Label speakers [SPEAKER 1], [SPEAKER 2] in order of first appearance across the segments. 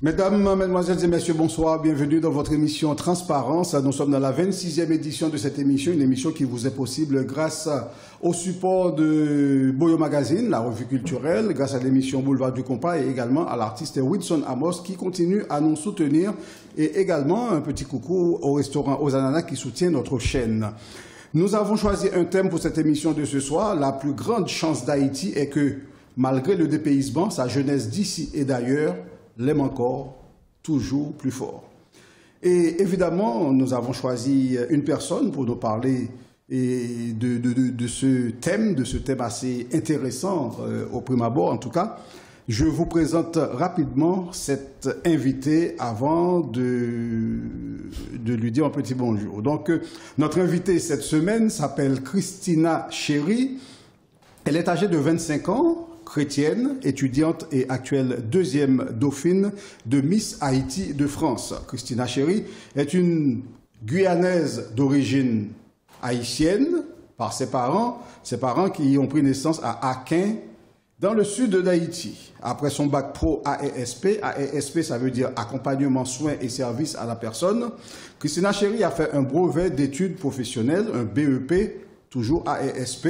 [SPEAKER 1] Mesdames, Mesdemoiselles et Messieurs, bonsoir. Bienvenue dans votre émission Transparence. Nous sommes dans la 26e édition de cette émission, une émission qui vous est possible grâce au support de Boyo Magazine, la revue culturelle, grâce à l'émission Boulevard du Compas et également à l'artiste Wilson Amos qui continue à nous soutenir et également un petit coucou au restaurant Aux Ananas qui soutient notre chaîne. Nous avons choisi un thème pour cette émission de ce soir. La plus grande chance d'Haïti est que, malgré le dépaysement, sa jeunesse d'ici et d'ailleurs l'aime encore toujours plus fort. Et évidemment, nous avons choisi une personne pour nous parler de ce thème assez intéressant au prime abord en tout cas. Je vous présente rapidement cette invitée avant de lui dire un petit bonjour. Donc, notre invitée cette semaine s'appelle Christina Chéri. Elle est âgée de 25 ans, chrétienne, étudiante et actuelle deuxième dauphine de Miss Haïti de France. Christina Chéri est une Guyanaise d'origine haïtienne par ses parents qui ont pris naissance à Aquin, dans le sud d'Haïti. Après son bac pro AESP, AESP ça veut dire accompagnement, soins et services à la personne, Christina Chéri a fait un brevet d'études professionnelles, un BEP, toujours AESP,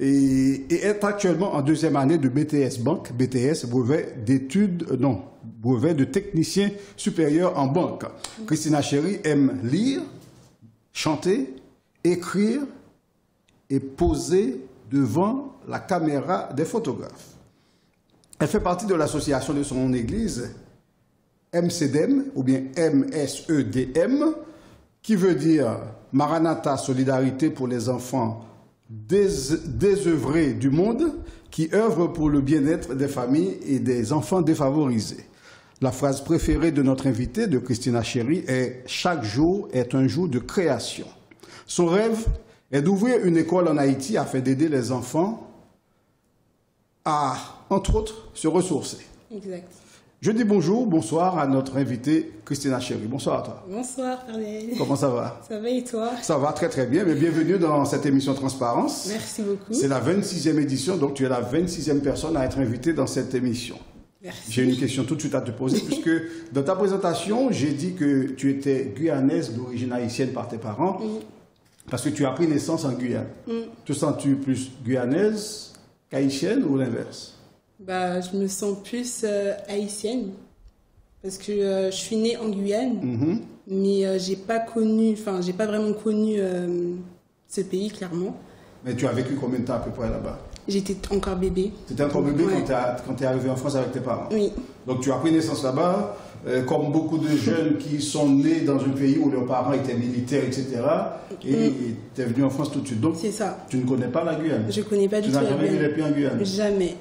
[SPEAKER 1] et est actuellement en deuxième année de BTS Banque, BTS, brevet de technicien supérieur en banque. Christina Chéri aime lire, chanter, écrire et poser devant la caméra des photographes. Elle fait partie de l'association de son église, MCDM, ou bien MSEDM, qui veut dire Maranatha Solidarité pour les enfants désœuvrés du monde, qui œuvre pour le bien-être des familles et des enfants défavorisés. La phrase préférée de notre invitée, de Christina Chéri, est « Chaque jour est un jour de création ». Son rêve est d'ouvrir une école en Haïti afin d'aider les enfants à, entre autres, se ressourcer.
[SPEAKER 2] Exact.
[SPEAKER 1] Je dis bonsoir à notre invitée Christina Chéri. Bonsoir à toi.
[SPEAKER 2] Bonsoir, Ferdinand.
[SPEAKER 1] Comment ça va?
[SPEAKER 2] Ça va et toi?
[SPEAKER 1] Ça va très très bien. Mais bienvenue dans cette émission Transparence.
[SPEAKER 2] Merci beaucoup.
[SPEAKER 1] C'est la 26e édition, donc tu es la 26e personne à être invitée dans cette émission.
[SPEAKER 2] Merci.
[SPEAKER 1] J'ai une question tout de suite à te poser, puisque dans ta présentation, j'ai dit que tu étais guyanaise d'origine haïtienne par tes parents, parce que tu as pris naissance en Guyane. Te sens-tu plus guyanaise qu'haïtienne ou l'inverse?
[SPEAKER 2] Bah, je me sens plus haïtienne, parce que je suis née en Guyane, mais j'ai pas vraiment connu ce pays, clairement.
[SPEAKER 1] Mais tu as vécu combien de temps à peu près là-bas?
[SPEAKER 2] J'étais encore bébé.
[SPEAKER 1] Tu étais encore bébé
[SPEAKER 2] Ouais.
[SPEAKER 1] quand tu es arrivé en France avec tes parents?
[SPEAKER 2] Oui.
[SPEAKER 1] Donc tu as pris naissance là-bas, comme beaucoup de jeunes qui sont nés dans un pays où leurs parents étaient militaires, etc. Et tu es venu en France tout de suite. Donc
[SPEAKER 2] C'est ça.
[SPEAKER 1] tu ne connais pas la Guyane?
[SPEAKER 2] Je connais pas du
[SPEAKER 1] Tu
[SPEAKER 2] tout
[SPEAKER 1] n'as
[SPEAKER 2] la
[SPEAKER 1] jamais mis
[SPEAKER 2] Guyane.
[SPEAKER 1] les pieds en Guyane?
[SPEAKER 2] Jamais.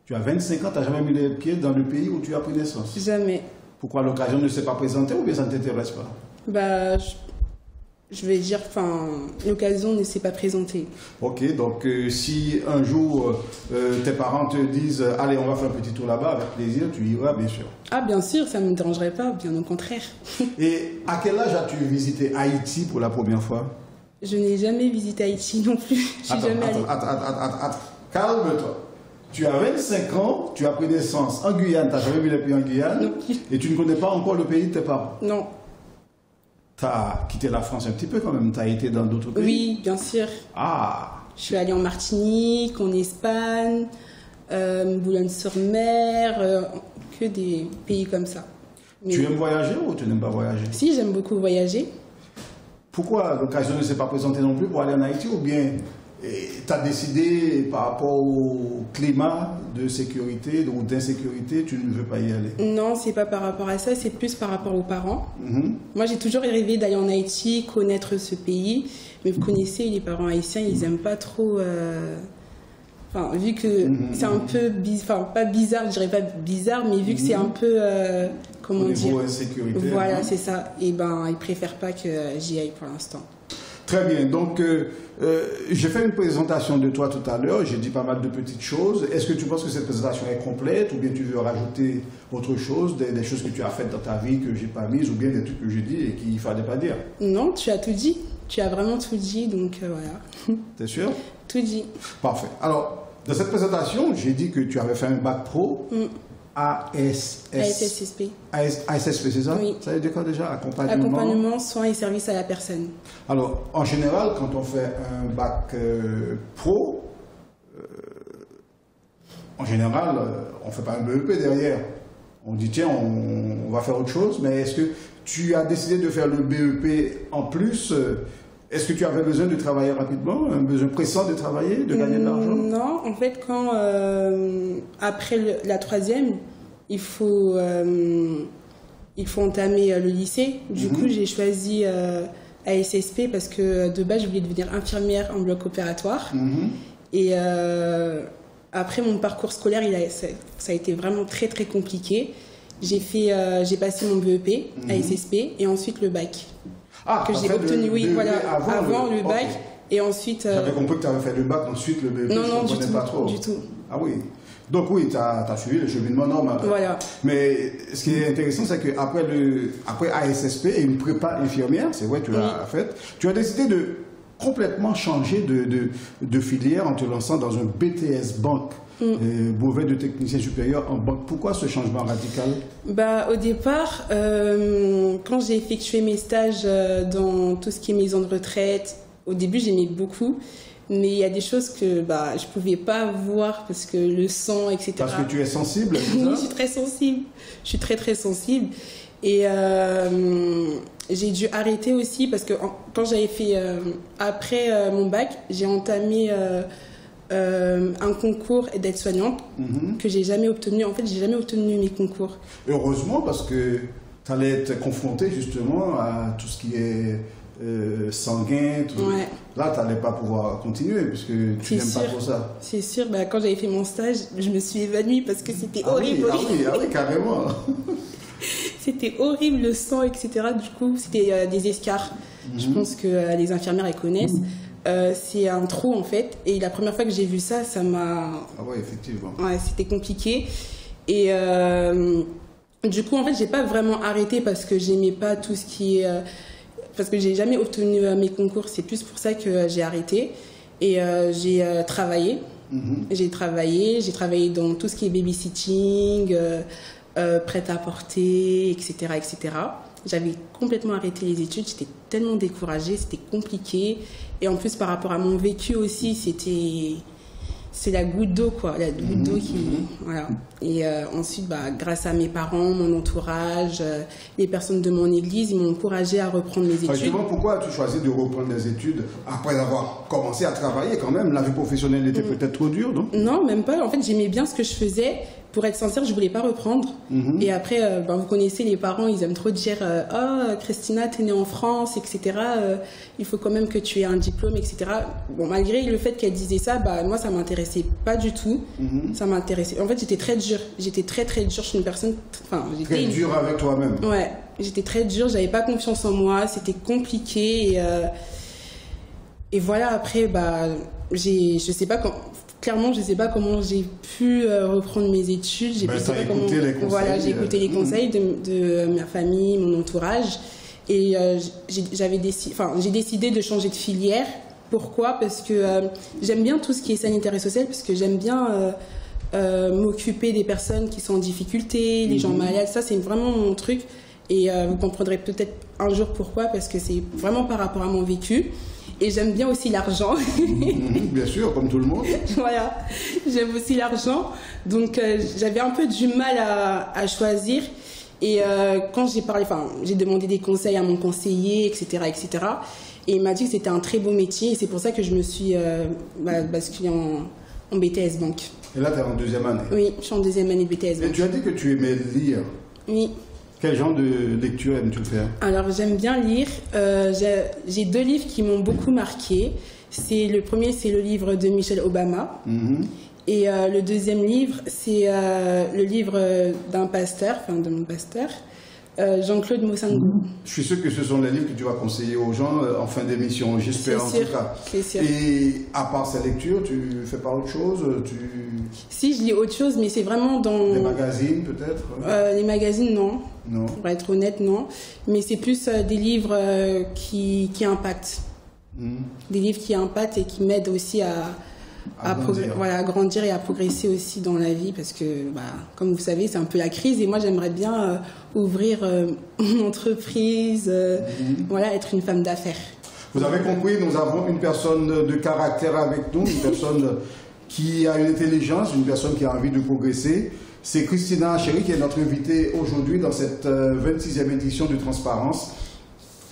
[SPEAKER 1] Tu as 25 ans, tu n'as jamais mis les pieds dans le pays où tu as pris naissance?
[SPEAKER 2] Jamais.
[SPEAKER 1] Pourquoi l'occasion ne s'est pas présentée ou bien ça ne t'intéresse pas?
[SPEAKER 2] Bah, je vais dire, l'occasion ne s'est pas présentée.
[SPEAKER 1] Ok, donc si un jour tes parents te disent « Allez, on va faire un petit tour là-bas », avec plaisir, tu iras bien sûr.
[SPEAKER 2] Ah, bien sûr, ça ne me dérangerait pas, bien au contraire.
[SPEAKER 1] Et à quel âge as-tu visité Haïti pour la première fois?
[SPEAKER 2] Je n'ai jamais visité Haïti non plus. Je suis jamais allée.
[SPEAKER 1] Attends, calme-toi. Tu as 25 ans, tu as pris naissance en Guyane, tu n'as jamais vu les pays en Guyane,
[SPEAKER 2] Non.
[SPEAKER 1] et tu ne connais pas encore le pays de tes parents.
[SPEAKER 2] Non.
[SPEAKER 1] Tu as quitté la France un petit peu quand même, tu as été dans d'autres pays.
[SPEAKER 2] Oui, bien sûr.
[SPEAKER 1] Ah,
[SPEAKER 2] Je suis allée en Martinique, en Espagne, Boulogne-sur-Mer, que des pays comme ça. Mais
[SPEAKER 1] tu aimes voyager ou tu n'aimes pas voyager?
[SPEAKER 2] si, j'aime beaucoup voyager.
[SPEAKER 1] Pourquoi l'occasion ne s'est pas présentée non plus pour aller en Haïti ou bien tu as décidé par rapport au climat de sécurité ou d'insécurité, tu ne veux pas y aller?
[SPEAKER 2] Non, c'est pas par rapport à ça, c'est plus par rapport aux parents. Moi, j'ai toujours rêvé d'aller en Haïti, connaître ce pays. Mais vous connaissez, les parents haïtiens, ils aiment pas trop... vu que c'est un peu... pas bizarre, je dirais pas bizarre, mais vu que c'est un peu... comment
[SPEAKER 1] Au
[SPEAKER 2] dire?
[SPEAKER 1] niveau insécurité.
[SPEAKER 2] Voilà, c'est ça. Et ils préfèrent pas que j'y aille pour l'instant.
[SPEAKER 1] Très bien. Donc, j'ai fait une présentation de toi tout à l'heure. J'ai dit pas mal de petites choses. Est-ce que tu penses que cette présentation est complète ou bien tu veux rajouter autre chose, des choses que tu as faites dans ta vie que j'ai pas mises ou bien des trucs que j'ai dit et qu'il ne fallait pas dire?
[SPEAKER 2] Non, tu as tout dit. Tu as vraiment tout dit, donc voilà.
[SPEAKER 1] T'es sûr?
[SPEAKER 2] Tout dit.
[SPEAKER 1] Parfait. Alors, dans cette présentation, j'ai dit que tu avais fait un bac pro
[SPEAKER 2] ASSP.
[SPEAKER 1] ASSP, c'est ça?
[SPEAKER 2] Oui.
[SPEAKER 1] Ça veut dire quoi déjà?
[SPEAKER 2] Accompagnement, soins et services à la personne.
[SPEAKER 1] Alors, en général, quand on fait un bac pro, en général, on ne fait pas un BEP derrière. On dit, tiens, on va faire autre chose, mais est-ce que tu as décidé de faire le BEP en plus? Est-ce que tu avais besoin de travailler rapidement, un besoin pressant de travailler, de gagner de l'argent?
[SPEAKER 2] Non, en fait, quand après la troisième, il faut entamer le lycée. Du coup, j'ai choisi ASSP parce que de base, je voulais devenir infirmière en bloc opératoire. Et après mon parcours scolaire, ça a été vraiment très très compliqué. J'ai passé mon BEP ASSP et ensuite le bac. Que j'ai obtenu, oui, voilà, avant le bac. Okay. Et ensuite.
[SPEAKER 1] J'avais compris que tu avais fait le bac, ensuite le BEP.
[SPEAKER 2] Non,
[SPEAKER 1] je ne comprenais pas trop.
[SPEAKER 2] Du tout.
[SPEAKER 1] Ah oui. Donc oui, tu as suivi le cheminement normal.
[SPEAKER 2] Voilà.
[SPEAKER 1] Mais ce qui est intéressant, c'est qu'après ASSP et une prépa infirmière, c'est vrai, tu l'as faite, tu as décidé de complètement changer de filière en te lançant dans un BTS banque. Brevet de technicien supérieur en banque. Pourquoi ce changement radical?
[SPEAKER 2] Au départ, quand j'ai effectué mes stages dans tout ce qui est maison de retraite, au début j'aimais beaucoup, mais il y a des choses que je ne pouvais pas voir parce que le sang, etc.
[SPEAKER 1] Parce que tu es sensible, c'est ça?
[SPEAKER 2] Oui, je suis très sensible. Je suis très très sensible. Et j'ai dû arrêter aussi parce que quand j'avais fait, après mon bac, j'ai entamé un concours d'aide-soignante que j'ai jamais obtenu. En fait, j'ai jamais obtenu mes concours.
[SPEAKER 1] Heureusement, parce que tu allais être confronté justement à tout ce qui est sanguin.
[SPEAKER 2] Ouais.
[SPEAKER 1] Là, tu n'allais pas pouvoir continuer puisque tu n'aimes pas trop ça.
[SPEAKER 2] C'est sûr. Quand j'avais fait mon stage, je me suis évanouie parce que c'était horrible.
[SPEAKER 1] Oui, carrément.
[SPEAKER 2] C'était horrible, le sang, etc. Du coup, c'était des escarres. Je pense que les infirmières, elles connaissent. C'est un trou en fait, et la première fois que j'ai vu ça m'a...
[SPEAKER 1] Ah ouais, effectivement.
[SPEAKER 2] Ouais, c'était compliqué. Et du coup, en fait, j'ai pas vraiment arrêté parce que j'aimais pas tout ce qui est... parce que j'ai jamais obtenu mes concours, c'est plus pour ça que j'ai arrêté. Et j'ai travaillé. J'ai travaillé dans tout ce qui est babysitting, prêt-à-porter, etc., etc. J'avais complètement arrêté les études, j'étais tellement découragée, c'était compliqué. Et en plus, par rapport à mon vécu aussi, c'est la goutte d'eau, quoi. La goutte d'eau qui... Voilà. Et ensuite, grâce à mes parents, mon entourage, les personnes de mon église, ils m'ont encouragée à reprendre mes études.
[SPEAKER 1] Justement, pourquoi as-tu choisi de reprendre les études après avoir commencé à travailler quand même? La vie professionnelle était peut-être trop dure, non? Non,
[SPEAKER 2] même pas. En fait, j'aimais bien ce que je faisais. Pour être sincère, je voulais pas reprendre. Et après, vous connaissez les parents, ils aiment trop dire « Oh, Christina, t'es née en France, etc. Il faut quand même que tu aies un diplôme, etc. » Bon, malgré le fait qu'elle disait ça, moi, ça m'intéressait pas du tout. Ça m'intéressait. En fait, j'étais très dure. J'étais très, très dure. Je suis une personne...
[SPEAKER 1] Très dure avec toi-même.
[SPEAKER 2] Ouais, j'étais très dure. J'avais pas confiance en moi. C'était compliqué. Et voilà, après, je sais pas quand... Clairement, je ne sais pas comment j'ai pu reprendre mes études.
[SPEAKER 1] J'ai écouté les conseils.
[SPEAKER 2] Voilà, j'ai écouté les conseils de ma famille, mon entourage. Et j'ai décidé de changer de filière. Pourquoi? Parce que j'aime bien tout ce qui est sanitaire et social, parce que j'aime bien m'occuper des personnes qui sont en difficulté, les gens malades. Ça, c'est vraiment mon truc. Et vous comprendrez peut-être un jour pourquoi, parce que c'est vraiment par rapport à mon vécu. Et j'aime bien aussi l'argent.
[SPEAKER 1] Bien sûr, comme tout le monde.
[SPEAKER 2] Voilà, j'aime aussi l'argent. Donc j'avais un peu du mal à choisir. Et quand j'ai demandé des conseils à mon conseiller, etc., etc. Et il m'a dit que c'était un très beau métier. Et c'est pour ça que je me suis basculée en BTS Banque.
[SPEAKER 1] Et là, tu es en deuxième année?
[SPEAKER 2] Oui, je suis en deuxième année de BTS Banque.
[SPEAKER 1] Et tu as dit que tu aimais lire?
[SPEAKER 2] Oui.
[SPEAKER 1] Quel genre de lecture aimes-tu faire?
[SPEAKER 2] Alors, j'aime bien lire. J'ai 2 livres qui m'ont beaucoup marqué. Le premier, c'est le livre de Michelle Obama. Et le deuxième livre, c'est le livre d'un pasteur, de mon pasteur, Jean-Claude Moussango.
[SPEAKER 1] Je suis sûr que ce sont les livres que tu vas conseiller aux gens en fin d'émission, j'espère en tout cas.
[SPEAKER 2] C'est sûr.
[SPEAKER 1] Et à part ces lectures, tu fais pas autre chose?
[SPEAKER 2] Si, je lis autre chose, mais c'est vraiment dans...
[SPEAKER 1] Les magazines peut-être?
[SPEAKER 2] Les magazines, non.
[SPEAKER 1] Non.
[SPEAKER 2] Pour être honnête, non. Mais c'est plus des livres qui impactent. Des livres qui impactent et qui m'aident aussi à grandir et à progresser aussi dans la vie parce que, comme vous savez, c'est un peu la crise et moi j'aimerais bien ouvrir mon entreprise, être une femme d'affaires.
[SPEAKER 1] Vous avez compris, nous avons une personne de caractère avec nous, une personne qui a une intelligence, une personne qui a envie de progresser. C'est Christina Chéri qui est notre invitée aujourd'hui dans cette 26e édition de Transparence.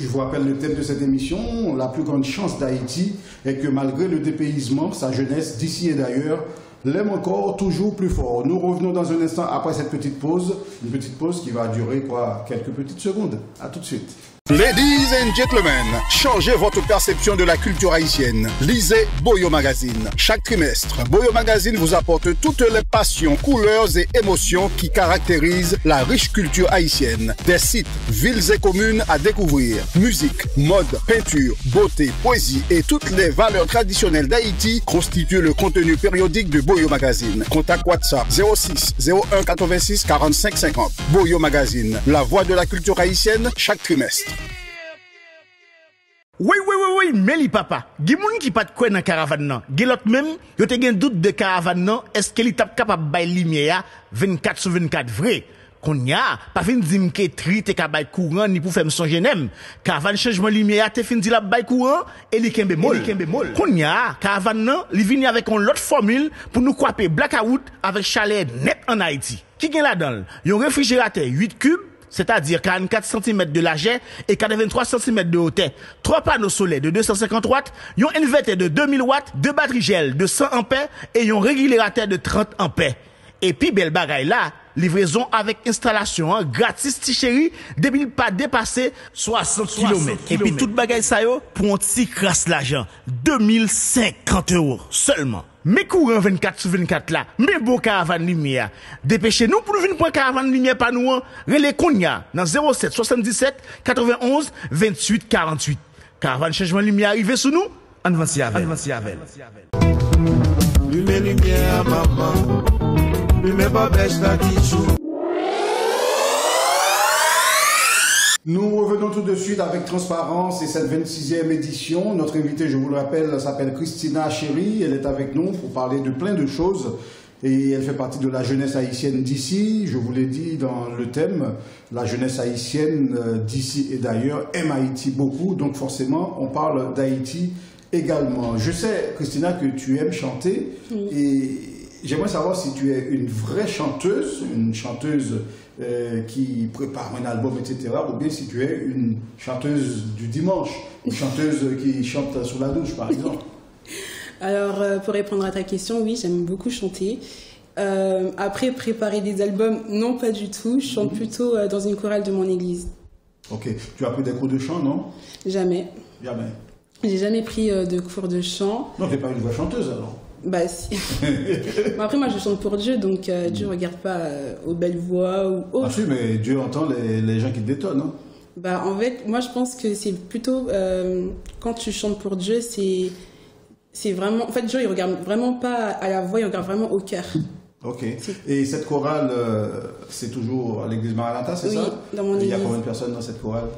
[SPEAKER 1] Je vous rappelle le thème de cette émission. La plus grande chance d'Haïti est que malgré le dépaysement, sa jeunesse d'ici et d'ailleurs l'aime encore toujours plus fort. Nous revenons dans un instant après cette petite pause. Une petite pause qui va durer quelques petites secondes. À tout de suite.
[SPEAKER 3] Ladies and gentlemen, changez votre perception de la culture haïtienne. Lisez Boyo Magazine. Chaque trimestre, Boyo Magazine vous apporte toutes les passions, couleurs et émotions qui caractérisent la riche culture haïtienne. Des sites, villes et communes à découvrir. Musique, mode, peinture, beauté, poésie et toutes les valeurs traditionnelles d'Haïti constituent le contenu périodique de Boyo Magazine. Contact WhatsApp 06 01 86 45 50. Boyo Magazine, la voix de la culture haïtienne chaque trimestre.
[SPEAKER 4] Oui, mais li papa, gen moun qui pas de quoi dans caravane nan. Gen l'autre même, yo te gen doute de caravane nan, est-ce que li tap capable bay lumière 24/24 vrai? Konya, pas fin dim ke tri te ka bay courant ni pour faire me songer nem. Caravane changement lumière te fin di la bay courant et li kembe mol. Konya, caravane nan, li vini avec une autre formule pour nous kwaper blackout avec chaleur net en Haïti. Qui gen la dedans? Yon réfrigérateur 8 cubes, c'est-à-dire 44 cm de largeur et 83 cm de hauteur. 3 panneaux solaires de 250 watts, un inverteur de 2000 watts, 2 batteries gel de 100 ampères et un régulateur de 30 ampères. Et puis, belle bagaille là, livraison avec installation gratis ti chéri, depuis pas dépasser 60 km. Et puis, toute bagaille ça yo, pour un petit crasse l'argent, 2050 € seulement. Mais courant 24/24 là, mais beau caravane lumière. Dépêchez-nous pour nous venir prendre caravane lumière par nous, relais Konya dans 07 77 91 28 48. Caravane changement lumière arrivé sous nous, avancez avec.
[SPEAKER 5] Lumière maman, lumière pas bêche la tichou.
[SPEAKER 1] Nous revenons tout de suite avec Transparence et cette 26e édition. Notre invitée, je vous le rappelle, s'appelle Christina Chéri. Elle est avec nous pour parler de plein de choses. Et elle fait partie de la jeunesse haïtienne d'ici. Je vous l'ai dit dans le thème, la jeunesse haïtienne d'ici et d'ailleurs aime Haïti beaucoup. Donc forcément, on parle d'Haïti également. Je sais, Christina, que tu aimes chanter. Et j'aimerais savoir si tu es une vraie chanteuse, une chanteuse qui prépare un album, etc. Ou bien si tu es une chanteuse du dimanche, une chanteuse qui chante sous la douche, par exemple.
[SPEAKER 2] Alors, pour répondre à ta question, oui, j'aime beaucoup chanter. Après, préparer des albums, non, pas du tout. Je chante plutôt dans une chorale de mon église. Ok.
[SPEAKER 1] Tu as pris des cours de chant, non?
[SPEAKER 2] Jamais.
[SPEAKER 1] Jamais.
[SPEAKER 2] J'ai jamais pris de cours de chant.
[SPEAKER 1] Non, tu n'es pas une vraie chanteuse, alors?
[SPEAKER 2] Bah si. Bon, après moi je chante pour Dieu, donc Dieu regarde pas aux belles voix ou autres.
[SPEAKER 1] Ah si, mais Dieu entend les gens qui te détonnent, non?
[SPEAKER 2] Bah en fait, moi je pense que c'est plutôt quand tu chantes pour Dieu, c'est vraiment... En fait Dieu il regarde vraiment pas à la voix, il regarde vraiment au cœur.
[SPEAKER 1] Ok. Et cette chorale, c'est toujours à l'église Maranatha, c'est ça?
[SPEAKER 2] Oui, dans mon église.
[SPEAKER 1] Il y a combien de personnes dans cette chorale?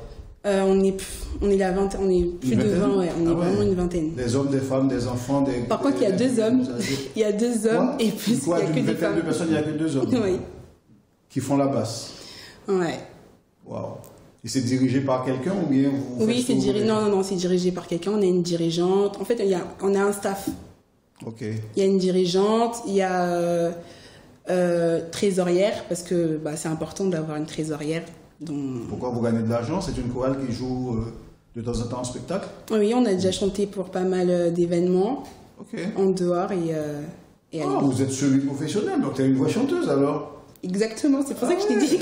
[SPEAKER 2] On est plus de 20, ouais, on est vraiment une vingtaine.
[SPEAKER 1] Des hommes, des femmes, des enfants, des...
[SPEAKER 2] Par contre, il y a 2 hommes. Il y a 2 hommes et plus il y a que des femmes.
[SPEAKER 1] De personnes, il n'y a que 2 hommes.
[SPEAKER 2] Oui.
[SPEAKER 1] Qui font la basse.
[SPEAKER 2] Ouais.
[SPEAKER 1] Waouh. Et c'est dirigé par quelqu'un ou bien vous...
[SPEAKER 2] Oui, c'est dirigé. Non, c'est dirigé par quelqu'un. On a une dirigeante. En fait, on a un staff.
[SPEAKER 1] Ok.
[SPEAKER 2] Il y a une dirigeante, il y a trésorière parce que c'est important d'avoir une trésorière. Donc...
[SPEAKER 1] Pourquoi vous gagnez de l'argent? C'est une chorale qui joue de temps en temps en spectacle?
[SPEAKER 2] Oui, on a déjà chanté pour pas mal d'événements en dehors et à
[SPEAKER 1] vous êtes semi-professionnel, donc tu es une voix chanteuse alors?
[SPEAKER 2] Exactement, c'est pour ça que je t'ai dit.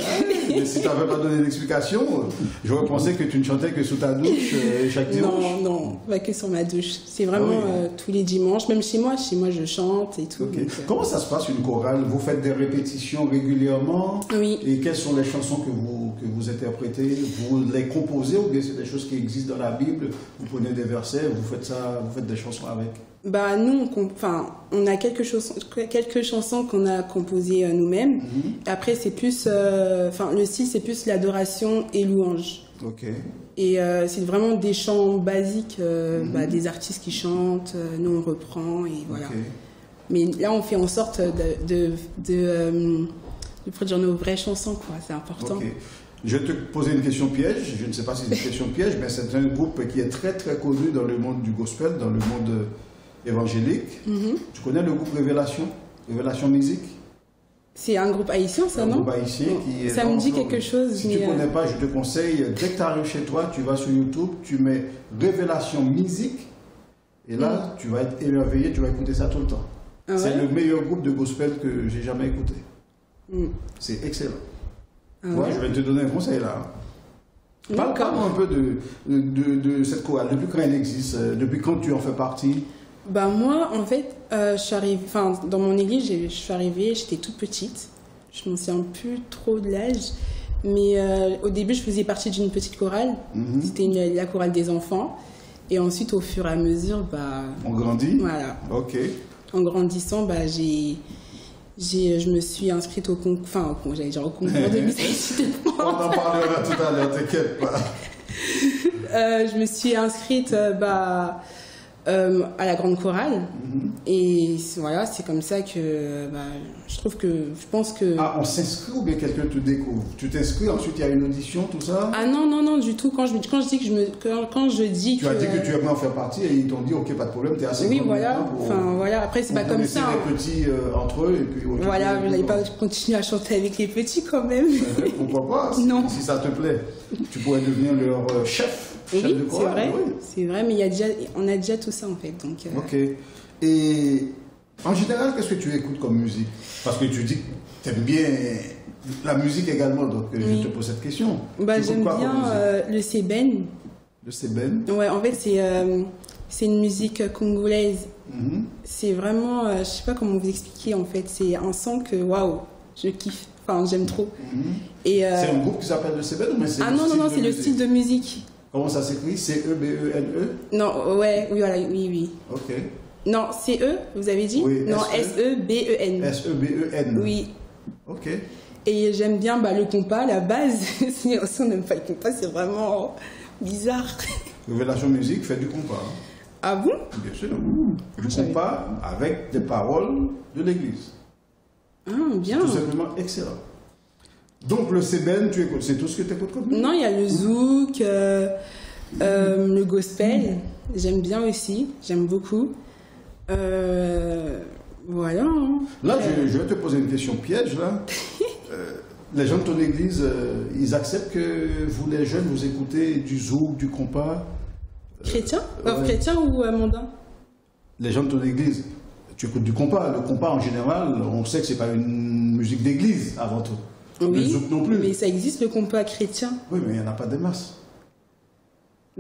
[SPEAKER 1] Mais si tu n'avais pas donné d'explication, j'aurais pensé que tu ne chantais que sous ta douche chaque dimanche.
[SPEAKER 2] Non, pas que sur ma douche. C'est vraiment tous les dimanches, même chez moi je chante et tout.
[SPEAKER 1] Donc, comment ça se passe une chorale? Vous faites des répétitions régulièrement?
[SPEAKER 2] Oui.
[SPEAKER 1] Et quelles sont les chansons que vous interprétez? Vous les composez ou bien c'est des choses qui existent dans la Bible? Vous prenez des versets, vous faites des chansons avec?
[SPEAKER 2] Nous, on a quelques chansons qu'on a composées nous-mêmes. Après, c'est plus, le style, c'est plus l'adoration et louange.
[SPEAKER 1] Ok.
[SPEAKER 2] Et c'est vraiment des chants basiques, des artistes qui chantent, nous on reprend et voilà.
[SPEAKER 1] Ok.
[SPEAKER 2] Mais là on fait en sorte de produire nos vraies chansons, quoi. C'est important.
[SPEAKER 1] Ok. Je vais te poser une question piège. Je ne sais pas si c'est une question piège, mais c'est un groupe qui est très très connu dans le monde du gospel, dans le monde évangélique. Tu connais le groupe Révélation? Révélation Musique?
[SPEAKER 2] C'est un groupe haïtien, ça, non?
[SPEAKER 1] Un groupe haïtien qui est...
[SPEAKER 2] Ça me dit quelque chose.
[SPEAKER 1] Si tu ne connais pas, je te conseille, dès que tu arrives chez toi, tu vas sur YouTube, tu mets Révélation Musique, et là, tu vas être émerveillé, tu vas écouter ça tout le temps.
[SPEAKER 2] Ah
[SPEAKER 1] c'est
[SPEAKER 2] ouais?
[SPEAKER 1] le meilleur groupe de gospel que j'ai jamais écouté. C'est excellent.
[SPEAKER 2] Ah
[SPEAKER 1] Ouais,
[SPEAKER 2] ouais?
[SPEAKER 1] je vais te donner un conseil là. Parle-moi un peu de cette chorale. Depuis quand elle existe? Depuis quand tu en fais partie?
[SPEAKER 2] Bah moi, en fait, je suis arrivée, dans mon église, je suis arrivée, j'étais toute petite. Je m'en souviens plus trop de l'âge. Mais au début, je faisais partie d'une petite chorale. C'était la chorale des enfants. Et ensuite, au fur et à mesure,
[SPEAKER 1] On grandit?
[SPEAKER 2] voilà.
[SPEAKER 1] Ok.
[SPEAKER 2] En grandissant, je me suis inscrite au concours, j'allais dire au concours de musique.
[SPEAKER 1] On en parlera tout à l'heure, t'inquiète pas.
[SPEAKER 2] Je me suis inscrite à la grande chorale. Et voilà, c'est comme ça que je pense que...
[SPEAKER 1] Ah, on s'inscrit ou bien quelqu'un te découvre? Tu t'inscris, ensuite il y a une audition, tout ça?
[SPEAKER 2] Ah non, du tout. Quand je dis que tu
[SPEAKER 1] as dit que tu aimerais en faire partie et ils t'ont dit ok, pas de problème, t'es assez
[SPEAKER 2] oui,
[SPEAKER 1] grande
[SPEAKER 2] voilà.
[SPEAKER 1] maintenant
[SPEAKER 2] Voilà. Après, c'est pas comme ça.
[SPEAKER 1] Les petits entre eux et puis.
[SPEAKER 2] Voilà, je n'allais pas continuer à chanter avec les petits quand même.
[SPEAKER 1] Pourquoi pas?
[SPEAKER 2] Non.
[SPEAKER 1] Si ça te plaît, tu pourrais devenir leur chef. Chef
[SPEAKER 2] Oui,
[SPEAKER 1] de
[SPEAKER 2] c'est
[SPEAKER 1] chorale,
[SPEAKER 2] vrai.
[SPEAKER 1] oui.
[SPEAKER 2] C'est vrai, mais on a déjà tout ça en fait. Donc.
[SPEAKER 1] Ok. Et en général, qu'est-ce que tu écoutes comme musique? Parce que tu dis que tu aimes bien la musique également, donc je te pose cette question.
[SPEAKER 2] J'aime bien le sébène.
[SPEAKER 1] Le sébène?
[SPEAKER 2] Ouais, en fait, c'est une musique congolaise. C'est vraiment, je sais pas comment vous expliquer en fait. C'est un son que, waouh, je kiffe. Enfin, j'aime trop.
[SPEAKER 1] C'est un groupe qui s'appelle le sébène ou mais c'est
[SPEAKER 2] non, c'est le style de musique.
[SPEAKER 1] Comment ça s'écrit? C-E-B-E-N-E?
[SPEAKER 2] Non, ouais, oui.
[SPEAKER 1] Ok.
[SPEAKER 2] Non, C-E, vous avez dit?
[SPEAKER 1] Oui,
[SPEAKER 2] non, S-E-B-E-N.
[SPEAKER 1] S-E-B-E-N.
[SPEAKER 2] Oui.
[SPEAKER 1] Ok.
[SPEAKER 2] Et j'aime bien le compas, la base. Si on n'aime pas le compas, c'est vraiment bizarre.
[SPEAKER 1] Révélation Musique fait du compas.
[SPEAKER 2] Ah bon?
[SPEAKER 1] Bien sûr. Du compas avec des paroles de l'église.
[SPEAKER 2] Ah, bien.
[SPEAKER 1] Tout simplement excellent. Donc le sébène, tu écoutes, c'est tout ce que tu écoutes comme musique?
[SPEAKER 2] Non, il y a le zouk, le gospel. J'aime bien aussi, j'aime beaucoup. Voilà.
[SPEAKER 1] Là, je vais te poser une question piège. Là. Les gens de ton église, ils acceptent que vous, les jeunes, vous écoutez du zouk, du compas?
[SPEAKER 2] Chrétien?
[SPEAKER 1] Ouais.
[SPEAKER 2] Chrétien ou mondain?
[SPEAKER 1] Les gens de ton église, tu écoutes du compas. Le compas, en général, on sait que c'est pas une musique d'église avant tout.
[SPEAKER 2] Oui,
[SPEAKER 1] le zouk non plus.
[SPEAKER 2] Mais ça existe le compas chrétien.
[SPEAKER 1] Oui, mais il n'y en a pas des masses.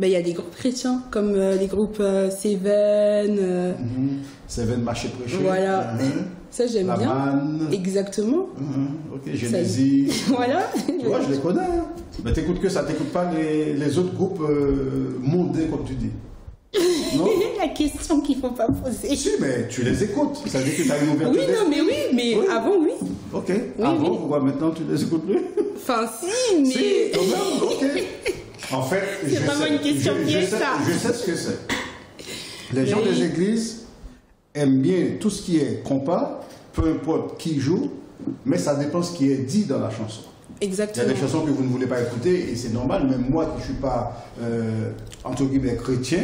[SPEAKER 2] Il y a des groupes chrétiens, comme les groupes Seven.
[SPEAKER 1] Seven Marché Prêché.
[SPEAKER 2] Voilà. Ça, j'aime bien.
[SPEAKER 1] Man.
[SPEAKER 2] Exactement.
[SPEAKER 1] Ok, Genesis.
[SPEAKER 2] Voilà.
[SPEAKER 1] Tu vois, je les connais. Hein. Mais t'écoutes que ça, t'écoutes pas les autres groupes mondains, comme tu dis. Non?
[SPEAKER 2] La question qu'il ne faut pas poser.
[SPEAKER 1] Si, mais tu les écoutes. Ça veut dire que tu as une ouverture.
[SPEAKER 2] Mais avant, oui.
[SPEAKER 1] Ok. Avant, pourquoi maintenant tu les écoutes plus?
[SPEAKER 2] Enfin, si, mais.
[SPEAKER 1] Si, quand même, ok. En fait,
[SPEAKER 2] c'est vraiment une question piège, ça.
[SPEAKER 1] Je sais ce que c'est. Les gens des églises aiment bien tout ce qui est compas, peu importe qui joue, mais ça dépend ce qui est dit dans la chanson.
[SPEAKER 2] Exactement.
[SPEAKER 1] Il y a des chansons que vous ne voulez pas écouter et c'est normal, même moi qui ne suis pas, entre guillemets, chrétien,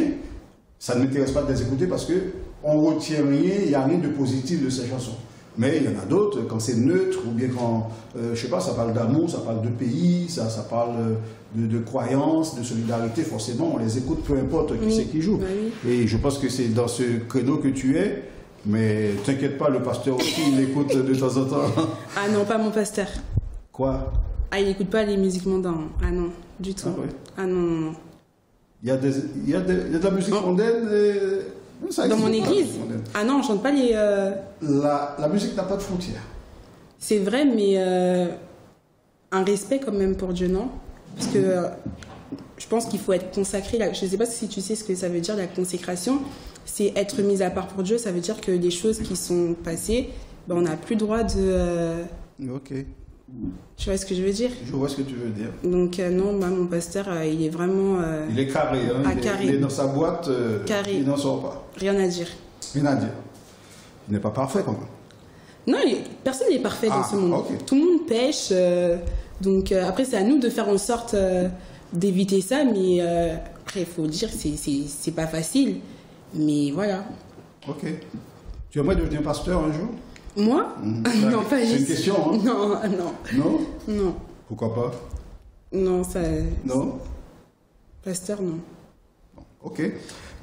[SPEAKER 1] ça ne m'intéresse pas de les écouter parce qu'on ne retient rien, il n'y a rien de positif de ces chansons. Mais il y en a d'autres, quand c'est neutre, ou bien quand, je ne sais pas, ça parle d'amour, ça parle de pays, ça parle de croyance, de solidarité, forcément, on les écoute, peu importe qui c'est qui joue.
[SPEAKER 2] Oui.
[SPEAKER 1] Et je pense que c'est dans ce créneau que tu es, mais t'inquiète pas, le pasteur aussi, il écoute de temps en temps.
[SPEAKER 2] Ah non, pas mon pasteur.
[SPEAKER 1] Quoi?
[SPEAKER 2] Ah, il n'écoute pas les musiques mondaines. Ah non, du tout.
[SPEAKER 1] Ah, ouais.
[SPEAKER 2] Ah non.
[SPEAKER 1] Il y a de la musique mondaine
[SPEAKER 2] dans mon église? Ah non, on ne chante pas les...
[SPEAKER 1] La musique n'a pas de frontières.
[SPEAKER 2] C'est vrai, mais un respect quand même pour Dieu, non? Parce que je pense qu'il faut être consacré. Je ne sais pas si tu sais ce que ça veut dire, la consécration. C'est être mis à part pour Dieu. Ça veut dire que les choses qui sont passées, on n'a plus le droit de...
[SPEAKER 1] Ok.
[SPEAKER 2] Tu vois ce que je veux dire?
[SPEAKER 1] Je vois ce que tu veux dire.
[SPEAKER 2] Donc non, mon pasteur, il est vraiment...
[SPEAKER 1] il est carré, hein?
[SPEAKER 2] Carré.
[SPEAKER 1] Il est dans sa boîte,
[SPEAKER 2] Carré.
[SPEAKER 1] Il n'en sort pas.
[SPEAKER 2] Rien à dire.
[SPEAKER 1] Rien à dire. Il n'est pas parfait quand même.
[SPEAKER 2] Non, personne n'est parfait dans ce monde.
[SPEAKER 1] Okay.
[SPEAKER 2] Tout le monde pêche. Donc après, c'est à nous de faire en sorte d'éviter ça. Mais après, il faut dire que c'est pas facile. Mais voilà.
[SPEAKER 1] Ok. Tu aimerais devenir pasteur un jour?
[SPEAKER 2] Moi? Non, pas juste.
[SPEAKER 1] C'est une question, hein?
[SPEAKER 2] Non.
[SPEAKER 1] Non?
[SPEAKER 2] Non.
[SPEAKER 1] Pourquoi pas?
[SPEAKER 2] Non, ça...
[SPEAKER 1] Non?
[SPEAKER 2] Pasteur, non.
[SPEAKER 1] Ok.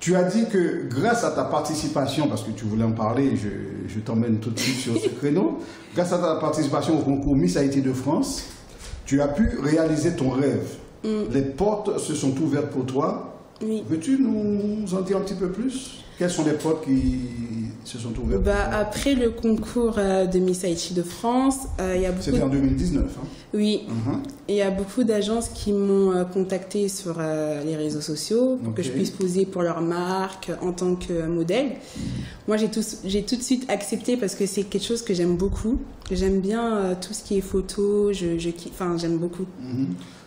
[SPEAKER 1] Tu as dit que grâce à ta participation, parce que tu voulais en parler, je t'emmène tout de suite sur ce créneau, grâce à ta participation au concours Miss Haïti de France, tu as pu réaliser ton rêve. Les portes se sont ouvertes pour toi.
[SPEAKER 2] Oui.
[SPEAKER 1] Veux-tu nous en dire un petit peu plus? Quelles sont les portes qui se sont ouvertes?
[SPEAKER 2] Après le concours de Miss Haïti de France, il y a beaucoup...
[SPEAKER 1] C'était en 2019, hein?
[SPEAKER 2] Oui. Et il y a beaucoup d'agences qui m'ont contacté sur les réseaux sociaux pour que je puisse poser pour leur marque en tant que modèle. Moi, j'ai tout de suite accepté parce que c'est quelque chose que j'aime beaucoup. J'aime bien tout ce qui est photo, j'aime beaucoup.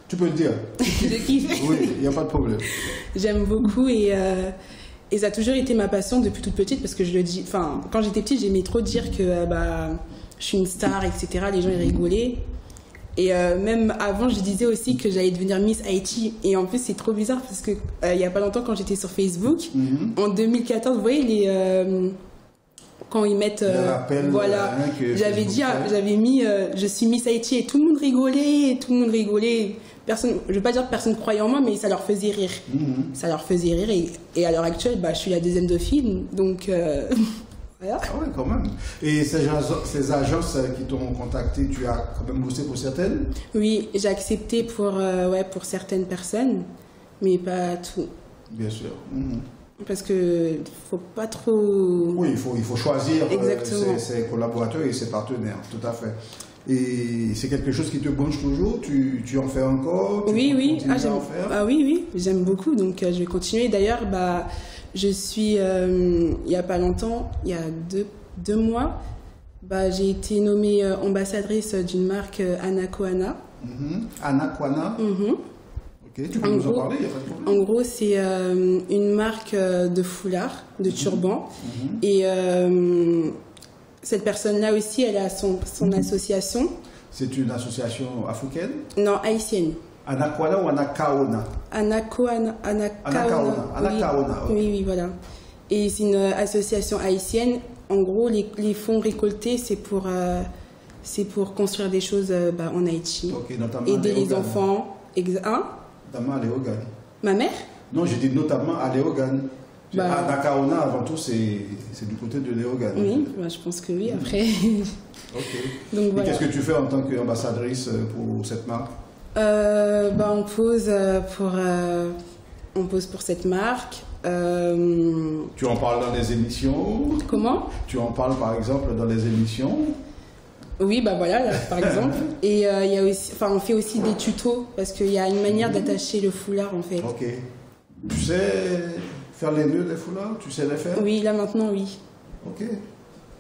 [SPEAKER 1] Tu peux le dire.
[SPEAKER 2] Je kiffe.
[SPEAKER 1] Oui, il n'y a pas de problème.
[SPEAKER 2] J'aime beaucoup et ça a toujours été ma passion depuis toute petite parce que je le dis, quand j'étais petite, j'aimais trop dire que je suis une star, etc. Les gens ils rigolaient. Et même avant, je disais aussi que j'allais devenir Miss Haïti. Et en plus, c'est trop bizarre parce que il y a pas longtemps, quand j'étais sur Facebook, en 2014, vous voyez quand ils mettent voilà, j'avais mis je suis Miss Haïti et tout le monde rigolait. Personne, je veux pas dire que personne croyait en moi, mais ça leur faisait rire. Ça leur faisait rire et à l'heure actuelle, je suis la deuxième dauphine, donc voilà.
[SPEAKER 1] Ah ouais, quand même. Et ces agences qui t'ont contacté, tu as quand même bossé pour certaines?
[SPEAKER 2] Oui, j'ai accepté pour certaines personnes, mais pas tout.
[SPEAKER 1] Bien sûr.
[SPEAKER 2] Parce que faut pas trop...
[SPEAKER 1] Oui, il faut choisir ses collaborateurs et ses partenaires, tout à fait. Et c'est quelque chose qui te branche toujours? Tu en fais encore?
[SPEAKER 2] Oui.
[SPEAKER 1] Oui,
[SPEAKER 2] j'aime beaucoup, donc je vais continuer. D'ailleurs, je suis, il n'y a pas longtemps, il y a deux mois, j'ai été nommée ambassadrice d'une marque Anakoana.
[SPEAKER 1] Anakoana? Ok, tu peux nous en parler, il n'y a pas de problème.
[SPEAKER 2] En gros, c'est une marque de foulard, de turban. Et cette personne-là aussi, elle a son association. C'est
[SPEAKER 1] une association africaine?
[SPEAKER 2] Non, haïtienne.
[SPEAKER 1] Anakoana ou Anakaona?
[SPEAKER 2] Anakaona. Oui, voilà. Et c'est une association haïtienne. En gros, les fonds récoltés, c'est pour construire des choses en Haïti. Aider les enfants.
[SPEAKER 1] Notamment à Léogane.
[SPEAKER 2] Ma mère?
[SPEAKER 1] Non, j'ai dit notamment à Léogane. Anakaona, avant tout, c'est du côté de Léogane.
[SPEAKER 2] Oui, je pense que oui, après.
[SPEAKER 1] Ok.
[SPEAKER 2] Donc, voilà.
[SPEAKER 1] Qu'est-ce que tu fais en tant qu'ambassadrice pour cette marque?
[SPEAKER 2] On pose pour cette marque.
[SPEAKER 1] Tu en parles dans les émissions?
[SPEAKER 2] Comment?
[SPEAKER 1] Tu en parles par exemple dans les émissions?
[SPEAKER 2] Oui, voilà, là, par exemple. Et il y a aussi, on fait aussi des tutos parce qu'il y a une manière d'attacher le foulard en fait.
[SPEAKER 1] Ok. Tu sais faire les nœuds des foulards? Tu sais les faire?
[SPEAKER 2] Oui, là maintenant, oui.
[SPEAKER 1] Ok.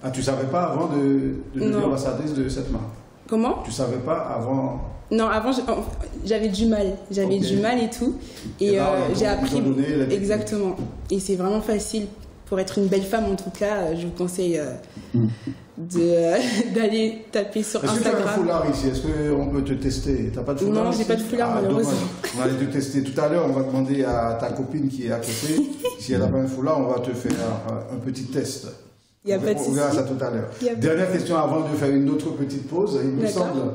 [SPEAKER 1] Ah, tu savais pas avant de devenir ambassadrice de cette marque?
[SPEAKER 2] Comment?
[SPEAKER 1] Tu savais pas avant?
[SPEAKER 2] Non, avant j'avais du mal. J'avais du mal et tout. Et j'ai appris. Exactement. Et c'est vraiment facile. Pour être une belle femme, en tout cas, je vous conseille d'aller taper sur Instagram.
[SPEAKER 1] Est-ce que tu as un foulard ici? Est-ce qu'on peut te tester? T'as pas de foulard?
[SPEAKER 2] Non, j'ai pas de foulard, malheureusement.
[SPEAKER 1] On va aller te tester tout à l'heure. On va demander à ta copine qui est à côté. Si elle n'a pas un foulard, on va te faire un petit test.
[SPEAKER 2] Il n'y a pas de souci.
[SPEAKER 1] On verra ça tout à l'heure. Dernière question avant de faire une autre petite pause. Il me semble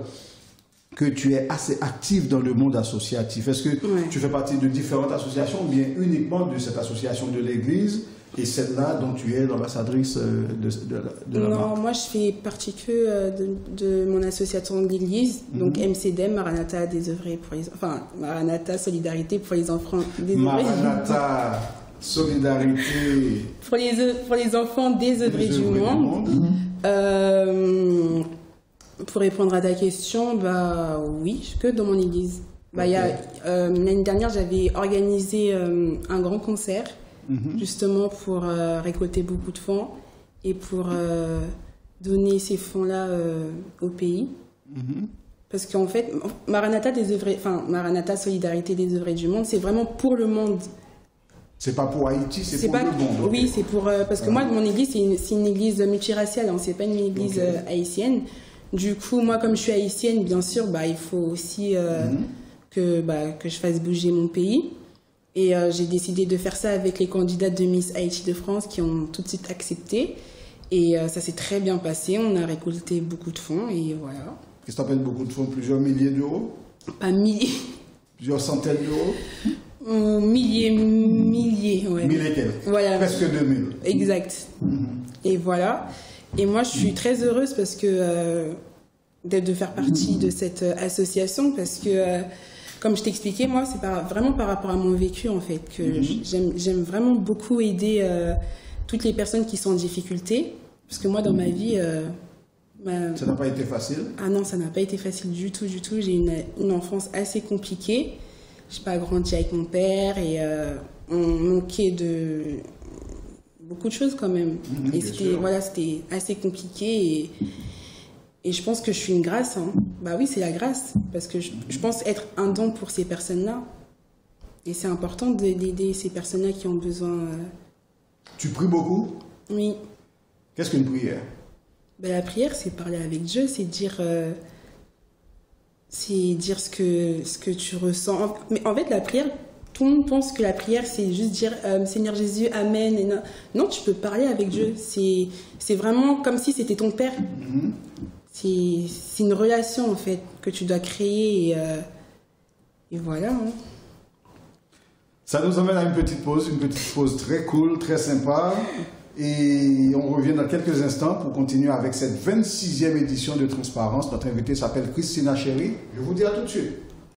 [SPEAKER 1] que tu es assez active dans le monde associatif. Est-ce que tu fais partie de différentes associations ou bien uniquement de cette association de l'Église et celle-là dont tu es l'ambassadrice de la marque?
[SPEAKER 2] Non, moi je fais partie que de mon association de l'Église, donc MCDM, Maranatha désœuvré pour les, Maranatha Solidarité pour les enfants désœuvrés.
[SPEAKER 1] Maranatha Solidarité
[SPEAKER 2] pour les enfants désœuvrés du monde. Pour répondre à ta question, oui, que dans mon église. L'année dernière, j'avais organisé un grand concert, justement pour récolter beaucoup de fonds et pour donner ces fonds-là au pays. Parce qu'en fait, Maranatha Solidarité des œuvrés du monde, c'est vraiment pour le monde.
[SPEAKER 1] C'est pas pour Haïti, c'est pour le monde.
[SPEAKER 2] Oui, c'est pour... parce que moi, mon église, c'est une église multiraciale, hein, c'est pas une église haïtienne. Du coup, moi, comme je suis haïtienne, bien sûr, il faut aussi que je fasse bouger mon pays. Et j'ai décidé de faire ça avec les candidates de Miss Haïti de France qui ont tout de suite accepté. Et ça s'est très bien passé. On a récolté beaucoup de fonds et voilà.
[SPEAKER 1] Qu'est-ce que tu appelles beaucoup de fonds? Plusieurs milliers d'euros?
[SPEAKER 2] Pas milliers.
[SPEAKER 1] Plusieurs centaines d'euros?
[SPEAKER 2] Milliers, ouais.
[SPEAKER 1] 1000 et quelques.
[SPEAKER 2] Voilà.
[SPEAKER 1] Presque 2000.
[SPEAKER 2] Exact. Et voilà. Et moi, je suis très heureuse parce que de faire partie de cette association parce que, comme je t'expliquais, moi, c'est vraiment par rapport à mon vécu, en fait, que j'aime vraiment beaucoup aider toutes les personnes qui sont en difficulté. Parce que moi, dans ma vie...
[SPEAKER 1] ça n'a pas été facile?
[SPEAKER 2] Ah non, ça n'a pas été facile du tout, du tout. J'ai une enfance assez compliquée. Je n'ai pas grandi avec mon père et on manquait de beaucoup de choses quand même. Et c'était assez compliqué et je pense que je suis une grâce. Hein. Bah oui, c'est la grâce parce que je pense être un don pour ces personnes-là. Et c'est important d'aider ces personnes-là qui ont besoin.
[SPEAKER 1] Tu pries beaucoup?
[SPEAKER 2] Oui.
[SPEAKER 1] Qu'est-ce qu'une prière?
[SPEAKER 2] La prière, c'est parler avec Dieu, c'est dire ce que tu ressens. Mais en fait, la prière, tout le monde pense que la prière, c'est juste dire Seigneur Jésus, Amen. Et non, tu peux parler avec Dieu. C'est vraiment comme si c'était ton père. C'est une relation, en fait, que tu dois créer. Et voilà. Hein.
[SPEAKER 1] Ça nous emmène à une petite pause très cool, très sympa. Et on revient dans quelques instants pour continuer avec cette 26e édition de Transparence. Notre invitée s'appelle Christina Chéri. Je vous dis à tout de suite.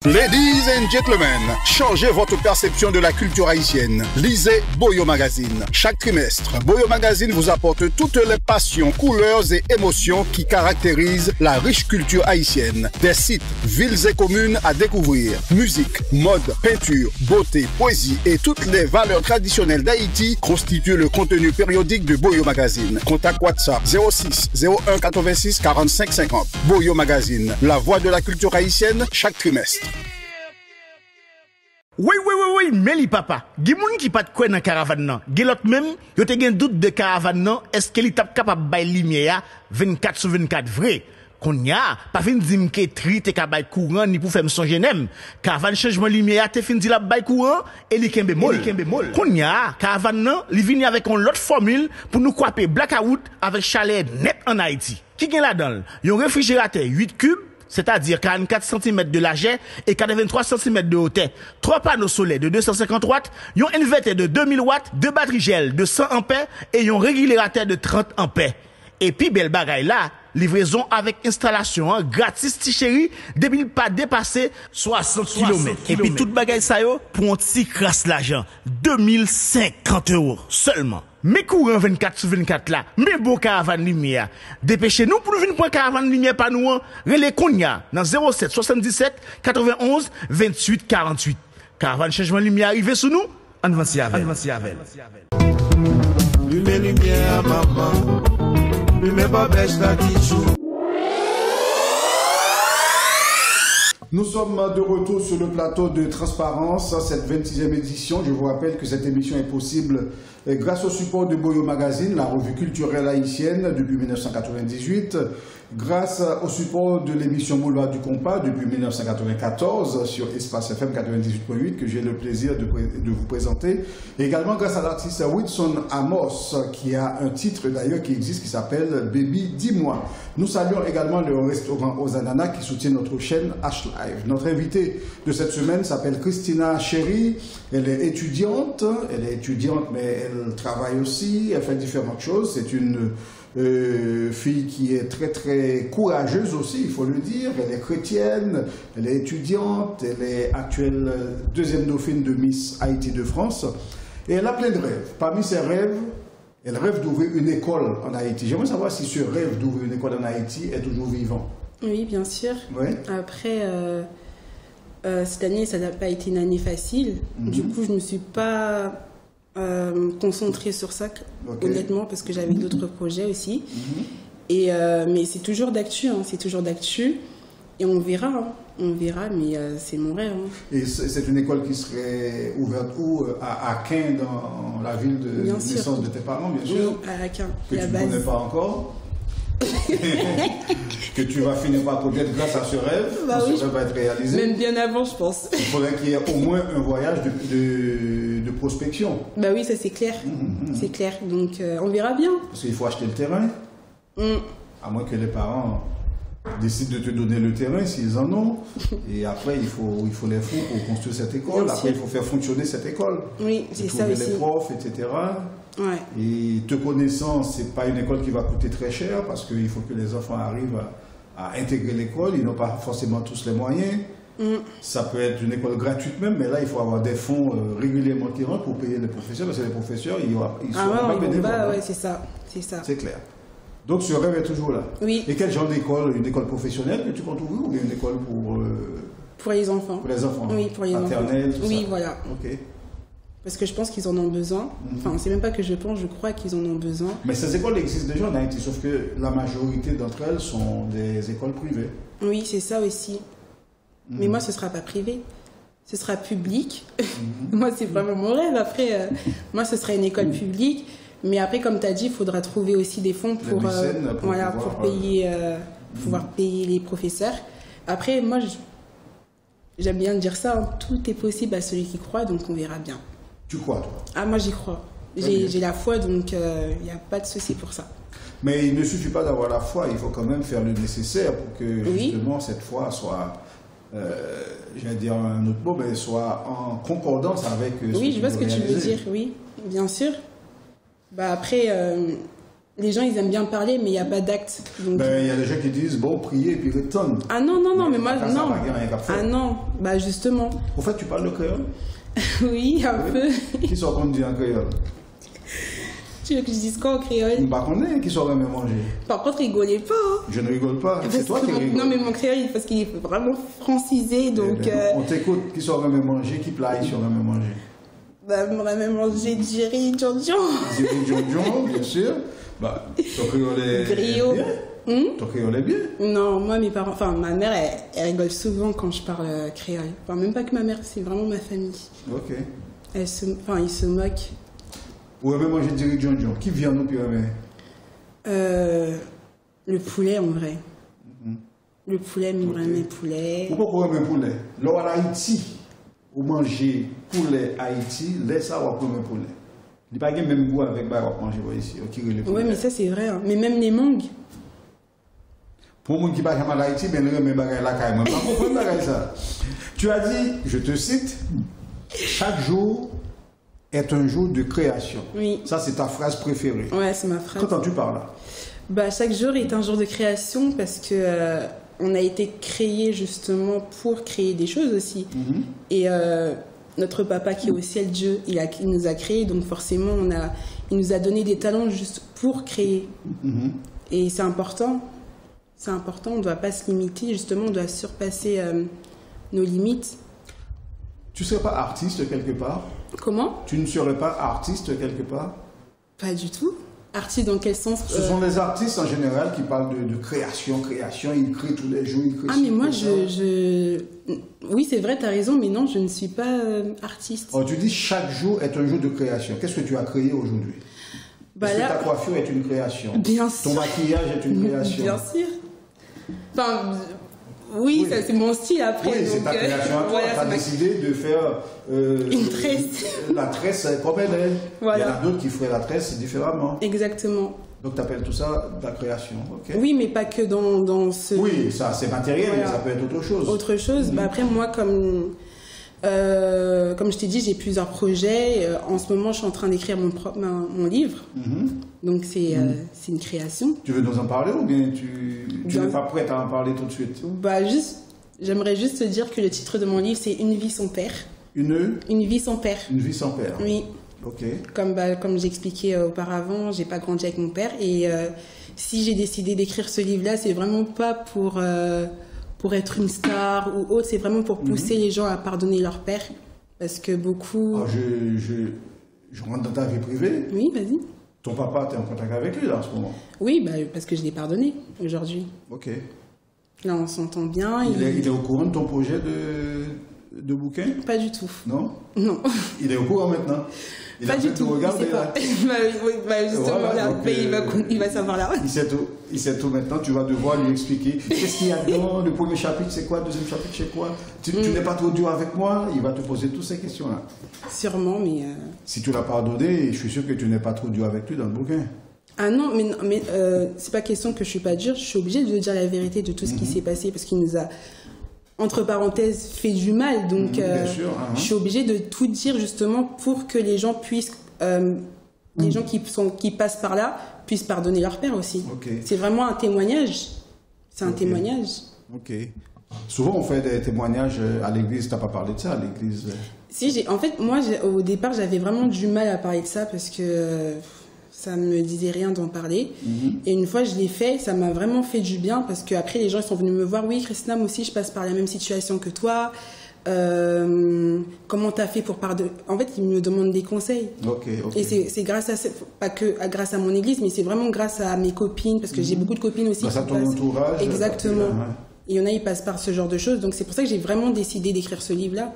[SPEAKER 3] Ladies and gentlemen, changez votre perception de la culture haïtienne. Lisez Boyo Magazine. Chaque trimestre, Boyo Magazine vous apporte toutes les passions, couleurs et émotions qui caractérisent la riche culture haïtienne. Des sites, villes et communes à découvrir. Musique, mode, peinture, beauté, poésie et toutes les valeurs traditionnelles d'Haïti constituent le contenu périodique de Boyo Magazine. Contact WhatsApp 06 01 86 45 50. Boyo Magazine, la voix de la culture haïtienne chaque trimestre.
[SPEAKER 4] Oui, mais li papa. Gen moun qui pas de quoi dans caravane nan. Gen l'autre même, yo te gen doute de caravane nan, est-ce que li tap capable bay lumière 24/24 vrai. Qu'on y a, pas fin di m'ke tri te ka bay courant ni pour faire m'songer nem. Caravane changement lumière te fin di la bay courant et li kembe mol. Qu'on y a, caravane nan, li vini avec une autre formule pour nous couper blackout avec chalet net en Haïti. Qui gen là-dedans? Yon réfrigérateur 8 cubes, c'est-à-dire 44 cm de largeur et 83 cm de hauteur. 3 panneaux solaires de 250 watts, un inverteur de 2000 watts, 2 batteries gel de 100 ampères et un régulateur de 30 ampères. Et puis, belle bagaille là, livraison avec installation gratis, ti chéri, depuis pas dépasser 60 km. Et puis, toute bagaille ça yo, pour un petit crasse l'argent. 2050 € seulement. Mais courant 24/24 là, mais bon caravane lumière. Dépêchez-nous pour nous venir pour caravane lumière par nous, relais Konya dans 07 77 91 28 48. Caravane changement lumière arrivé sous nous, en avance avec.
[SPEAKER 5] Lumière maman, lumière pas bêche la qui joue.
[SPEAKER 1] Nous sommes de retour sur le plateau de Transparence, cette 26e édition. Je vous rappelle que cette émission est possible grâce au support de Boyo Magazine, la revue culturelle haïtienne depuis 1998, grâce au support de l'émission Boulevard du Compas depuis 1994 sur Espace FM 98.8 que j'ai le plaisir de vous présenter. Et également grâce à l'artiste Wilson Amos qui a un titre d'ailleurs qui existe qui s'appelle Baby Dis-moi. Nous saluons également le restaurant aux ananas qui soutient notre chaîne H-Live. Notre invitée de cette semaine s'appelle Christina Chéri. Elle est étudiante mais elle travaille aussi, elle fait différentes choses. C'est une fille qui est très très courageuse aussi, il faut le dire. Elle est chrétienne, elle est étudiante, elle est actuelle deuxième dauphine de Miss Haïti de France. Et elle a plein de rêves. Parmi ses rêves, elle rêve d'ouvrir une école en Haïti. J'aimerais savoir si ce rêve d'ouvrir une école en Haïti est toujours vivant.
[SPEAKER 2] Oui, bien sûr.
[SPEAKER 1] Ouais.
[SPEAKER 2] Après, cette année, ça n'a pas été une année facile. Du coup, je ne me suis pas concentrée sur ça, honnêtement, parce que j'avais d'autres projets aussi. Et, mais c'est toujours d'actu, hein, c'est toujours d'actu. Et on verra, mais c'est mon rêve. Hein.
[SPEAKER 1] Et c'est une école qui serait ouverte où? À Caen, dans la ville de naissance de tes parents, bien sûr.
[SPEAKER 2] Oui, à Caen.
[SPEAKER 1] Que tu ne connais pas encore. Que tu vas finir par connaître grâce à ce rêve. Ce rêve va être réalisé.
[SPEAKER 2] Même bien avant, je pense.
[SPEAKER 1] Il faudrait qu'il y ait au moins un voyage de prospection.
[SPEAKER 2] Bah oui, ça c'est clair. C'est clair. Donc on verra bien.
[SPEAKER 1] Parce qu'il faut acheter le terrain. À moins que les parents décident de te donner le terrain s'ils en ont. Et après, il faut les fonds pour construire cette école. Après, il faut faire fonctionner cette école.
[SPEAKER 2] Oui, c'est ça aussi.
[SPEAKER 1] Trouver les profs, etc.
[SPEAKER 2] Ouais.
[SPEAKER 1] Et te connaissant, c'est pas une école qui va coûter très cher parce qu'il faut que les enfants arrivent à intégrer l'école. Ils n'ont pas forcément tous les moyens. Ça peut être une école gratuite même, mais là, il faut avoir des fonds régulièrement qui rentrent pour payer les professeurs, parce que les professeurs, ils seront pas bénévoles.
[SPEAKER 2] Ouais, c'est ça.
[SPEAKER 1] C'est clair. Donc, ce rêve est toujours là.
[SPEAKER 2] Oui.
[SPEAKER 1] Et quel genre d'école? Une école professionnelle que tu comptes ouvrir ou bien une école
[SPEAKER 2] pour les enfants?
[SPEAKER 1] Pour les enfants.
[SPEAKER 2] Oui, pour les
[SPEAKER 1] maternelle,
[SPEAKER 2] enfants.
[SPEAKER 1] Tout
[SPEAKER 2] oui,
[SPEAKER 1] ça.
[SPEAKER 2] Voilà.
[SPEAKER 1] Ok.
[SPEAKER 2] Parce que je pense qu'ils en ont besoin. Enfin, c'est même pas que je pense, je crois qu'ils en ont besoin.
[SPEAKER 1] Mais ces écoles existent déjà en Haïti, sauf que la majorité d'entre elles sont des écoles privées.
[SPEAKER 2] Oui, c'est ça aussi. Mais moi, ce sera pas privé. Ce sera public. Moi, c'est vraiment mon rêve. Après, moi, ce sera une école publique. Mais après, comme tu as dit, il faudra trouver aussi des fonds pour pouvoir payer les professeurs. Après, moi, j'aime bien dire ça, hein, tout est possible à celui qui croit, donc on verra bien.
[SPEAKER 1] Tu crois, toi?
[SPEAKER 2] Ah, moi, j'y crois. J'ai la foi, donc il n'y a pas de souci pour ça.
[SPEAKER 1] Mais il ne suffit pas d'avoir la foi, il faut quand même faire le nécessaire pour que justement cette foi soit, j'allais dire un autre mot, mais soit en concordance avec ce
[SPEAKER 2] je vois ce que tu veux dire, oui, bien sûr. Bah après, les gens, ils aiment bien parler, mais il n'y a pas d'acte. Donc...
[SPEAKER 1] il y a des gens qui disent, bon, prier et puis retourne.
[SPEAKER 2] Ah non, mais moi, non. Ah non, bah justement.
[SPEAKER 1] Au fait, tu parles le créole?
[SPEAKER 2] Oui, un peu.
[SPEAKER 1] Qui sont qu'on dit en créole?
[SPEAKER 2] Tu veux que je dise quoi au créole?
[SPEAKER 1] Bah, qu'on est, qui sont même manger.
[SPEAKER 2] Par contre, rigolez pas. Hein.
[SPEAKER 1] Je ne rigole pas, c'est toi qui rigoles.
[SPEAKER 2] Non, mais mon créole, parce qu'il est vraiment francisé, donc...
[SPEAKER 1] on t'écoute, qui sont même manger, qui plat, ils sont même manger.
[SPEAKER 2] Bah, on aurait même mangé Djiri Djondjon.
[SPEAKER 1] Djiri Djondjon, bien sûr. Bah, ton créole est bien. Ton créole est bien.
[SPEAKER 2] Non, moi, mes parents... Enfin, ma mère, elle rigole souvent quand je parle créole. Enfin, même pas que ma mère, c'est vraiment ma famille.
[SPEAKER 1] Ok.
[SPEAKER 2] Ils se moquent.
[SPEAKER 1] Ou même manger Djiri Djondjon. Qui vient nous, puis
[SPEAKER 2] le poulet, en vrai. Le poulet, mais vraiment poulet.
[SPEAKER 1] Pourquoi on aime poulet? Là, à Haïti, ou manger poulet Haïti, laisse ça ou premier poulet. Il n'y a pas de même goût avec manger ici.
[SPEAKER 2] Oui, mais ça c'est vrai. Hein. Mais même les mangues.
[SPEAKER 1] Pour les gens qui ne sont pas à Haïti, mais ils ne pas la caille. Je ne comprends pas ça. Tu as dit, je te cite, chaque jour est un jour de création.
[SPEAKER 2] Oui.
[SPEAKER 1] Ça, c'est ta phrase préférée.
[SPEAKER 2] Ouais, c'est ma phrase.
[SPEAKER 1] Qu'entends-tu par là?
[SPEAKER 2] Bah, chaque jour est un jour de création parce que on a été créé justement pour créer des choses aussi. Et notre papa qui est au ciel, Dieu, il nous a créés, donc forcément il nous a donné des talents juste pour créer. Et c'est important. C'est important, on ne doit pas se limiter, justement, on doit surpasser nos limites.
[SPEAKER 1] Tu ne serais pas artiste quelque part?
[SPEAKER 2] Comment?
[SPEAKER 1] Tu ne serais pas artiste quelque part?
[SPEAKER 2] Pas du tout. Artiste dans quel sens?
[SPEAKER 1] Ce sont les artistes en général qui parlent de création, ils créent tous les jours, ils créent.
[SPEAKER 2] Ah mais moi oui c'est vrai, tu as raison, mais non, je ne suis pas artiste.
[SPEAKER 1] Alors, tu dis chaque jour est un jour de création. Qu'est-ce que tu as créé aujourd'hui? Est-ce que ta coiffure est une création?
[SPEAKER 2] Bien sûr.
[SPEAKER 1] Ton maquillage est une création?
[SPEAKER 2] Bien sûr. Enfin, oui. Ça c'est mon style après.
[SPEAKER 1] Oui, c'est ta création à toi. Tu as décidé de faire
[SPEAKER 2] une tresse.
[SPEAKER 1] La tresse comme elle est.
[SPEAKER 2] Voilà.
[SPEAKER 1] Il y en a d'autres qui feraient la tresse différemment.
[SPEAKER 2] Exactement.
[SPEAKER 1] Donc tu appelles tout ça de la création. Okay.
[SPEAKER 2] Oui, mais pas que dans ce...
[SPEAKER 1] Oui, ça c'est matériel, mais ça peut être autre chose.
[SPEAKER 2] Autre chose. Bah, après, moi, comme je t'ai dit, j'ai plusieurs projets. En ce moment, je suis en train d'écrire mon livre. Donc, c'est une création.
[SPEAKER 1] Tu veux nous en parler ou bien tu n'es pas prête à en parler tout de suite?
[SPEAKER 2] Bah, j'aimerais juste te dire que le titre de mon livre, c'est Une vie sans père.
[SPEAKER 1] Une
[SPEAKER 2] vie sans père.
[SPEAKER 1] Une vie sans père.
[SPEAKER 2] Oui.
[SPEAKER 1] Ok.
[SPEAKER 2] Comme j'expliquais auparavant, j'ai pas grandi avec mon père. Et si j'ai décidé d'écrire ce livre-là, c'est vraiment pas pour être une star ou autre, c'est vraiment pour pousser les gens à pardonner leur père. Parce que beaucoup...
[SPEAKER 1] Alors je rentre dans ta vie privée.
[SPEAKER 2] Oui, vas-y.
[SPEAKER 1] Ton papa, tu es en contact avec lui là en ce moment?
[SPEAKER 2] Oui, parce que je l'ai pardonné aujourd'hui.
[SPEAKER 1] Ok.
[SPEAKER 2] Là, on s'entend bien.
[SPEAKER 1] Il est au courant de ton projet de bouquin?
[SPEAKER 2] Pas du tout.
[SPEAKER 1] Non?
[SPEAKER 2] Non.
[SPEAKER 1] Il est au courant maintenant?
[SPEAKER 2] Pas du tout.
[SPEAKER 1] Regarder,
[SPEAKER 2] justement,
[SPEAKER 1] voilà,
[SPEAKER 2] là,
[SPEAKER 1] donc,
[SPEAKER 2] il va savoir là.
[SPEAKER 1] Il sait tout maintenant. Tu vas devoir lui expliquer qu'est-ce qu'il y a dedans. Le premier chapitre, c'est quoi? Le deuxième chapitre, c'est quoi? Tu n'es pas trop dur avec moi? Il va te poser toutes ces questions-là.
[SPEAKER 2] Sûrement, mais...
[SPEAKER 1] Si tu l'as pardonné, je suis sûr que tu n'es pas trop dur avec lui dans le bouquin.
[SPEAKER 2] Ah non, mais c'est pas question que je suis pas dure. Je suis obligée de dire la vérité de tout ce qui s'est passé parce qu'il nous a, entre parenthèses, fait du mal. Donc,
[SPEAKER 1] bien sûr,
[SPEAKER 2] je suis obligée de tout dire justement pour que les gens puissent, les gens qui passent par là puissent pardonner leur père aussi.
[SPEAKER 1] Okay.
[SPEAKER 2] C'est vraiment un témoignage. C'est un témoignage.
[SPEAKER 1] Ok. Souvent, on fait des témoignages à l'église. Tu n'as pas parlé de ça à l'église?
[SPEAKER 2] Si, en fait, moi, au départ, j'avais vraiment du mal à parler de ça parce que ça me disait rien d'en parler. Et une fois, je l'ai fait, ça m'a vraiment fait du bien parce qu'après, les gens ils sont venus me voir. Oui, Christina, moi aussi, je passe par la même situation que toi. Comment t'as fait pour pardonner? En fait, ils me demandent des conseils. Et c'est grâce à, pas que grâce à mon église, mais c'est vraiment grâce à mes copines, parce que j'ai beaucoup de copines aussi.
[SPEAKER 1] Grâce à ton entourage.
[SPEAKER 2] Exactement. Et il y en a, ils passent par ce genre de choses. Donc c'est pour ça que j'ai vraiment décidé d'écrire ce livre-là.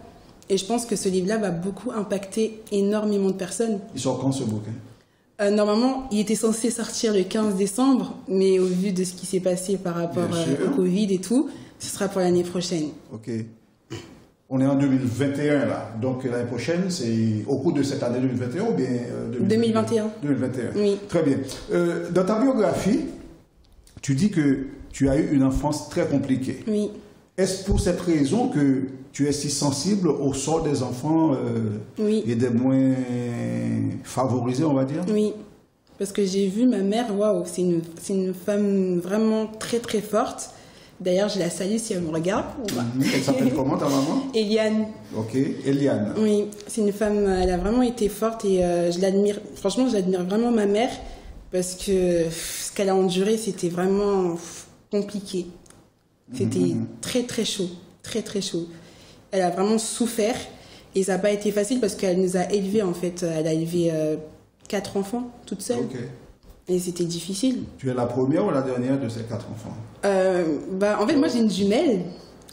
[SPEAKER 2] Et je pense que ce livre-là va beaucoup impacter énormément de personnes.
[SPEAKER 1] Il sort quand ce bouquin?
[SPEAKER 2] Normalement, il était censé sortir le 15 décembre, mais au vu de ce qui s'est passé par rapport au Covid et tout, ce sera pour l'année prochaine.
[SPEAKER 1] Ok. On est en 2021 là, donc l'année prochaine, c'est au cours de cette année 2021 ou bien
[SPEAKER 2] 2021.
[SPEAKER 1] 2021.
[SPEAKER 2] Oui.
[SPEAKER 1] Très bien. Dans ta biographie, tu dis que tu as eu une enfance très compliquée.
[SPEAKER 2] Oui.
[SPEAKER 1] Est-ce pour cette raison que tu es si sensible au sort des enfants et des moins favorisés, on va dire?
[SPEAKER 2] Oui. Parce que j'ai vu ma mère, waouh, c'est une femme vraiment très très forte. D'ailleurs, je la salue si elle me regarde.
[SPEAKER 1] Elle s'appelle comment ta maman?
[SPEAKER 2] Eliane.
[SPEAKER 1] Ok, Eliane.
[SPEAKER 2] Oui, c'est une femme, elle a vraiment été forte et je l'admire. Franchement, j'admire vraiment ma mère parce que ce qu'elle a enduré, c'était vraiment compliqué. C'était très très chaud, très très chaud. Elle a vraiment souffert et ça n'a pas été facile parce qu'elle nous a élevés en fait. Elle a élevé 4 enfants toute seule.
[SPEAKER 1] Ok.
[SPEAKER 2] Et c'était difficile.
[SPEAKER 1] Tu es la première ou la dernière de ces 4 enfants?
[SPEAKER 2] En fait, moi j'ai une jumelle.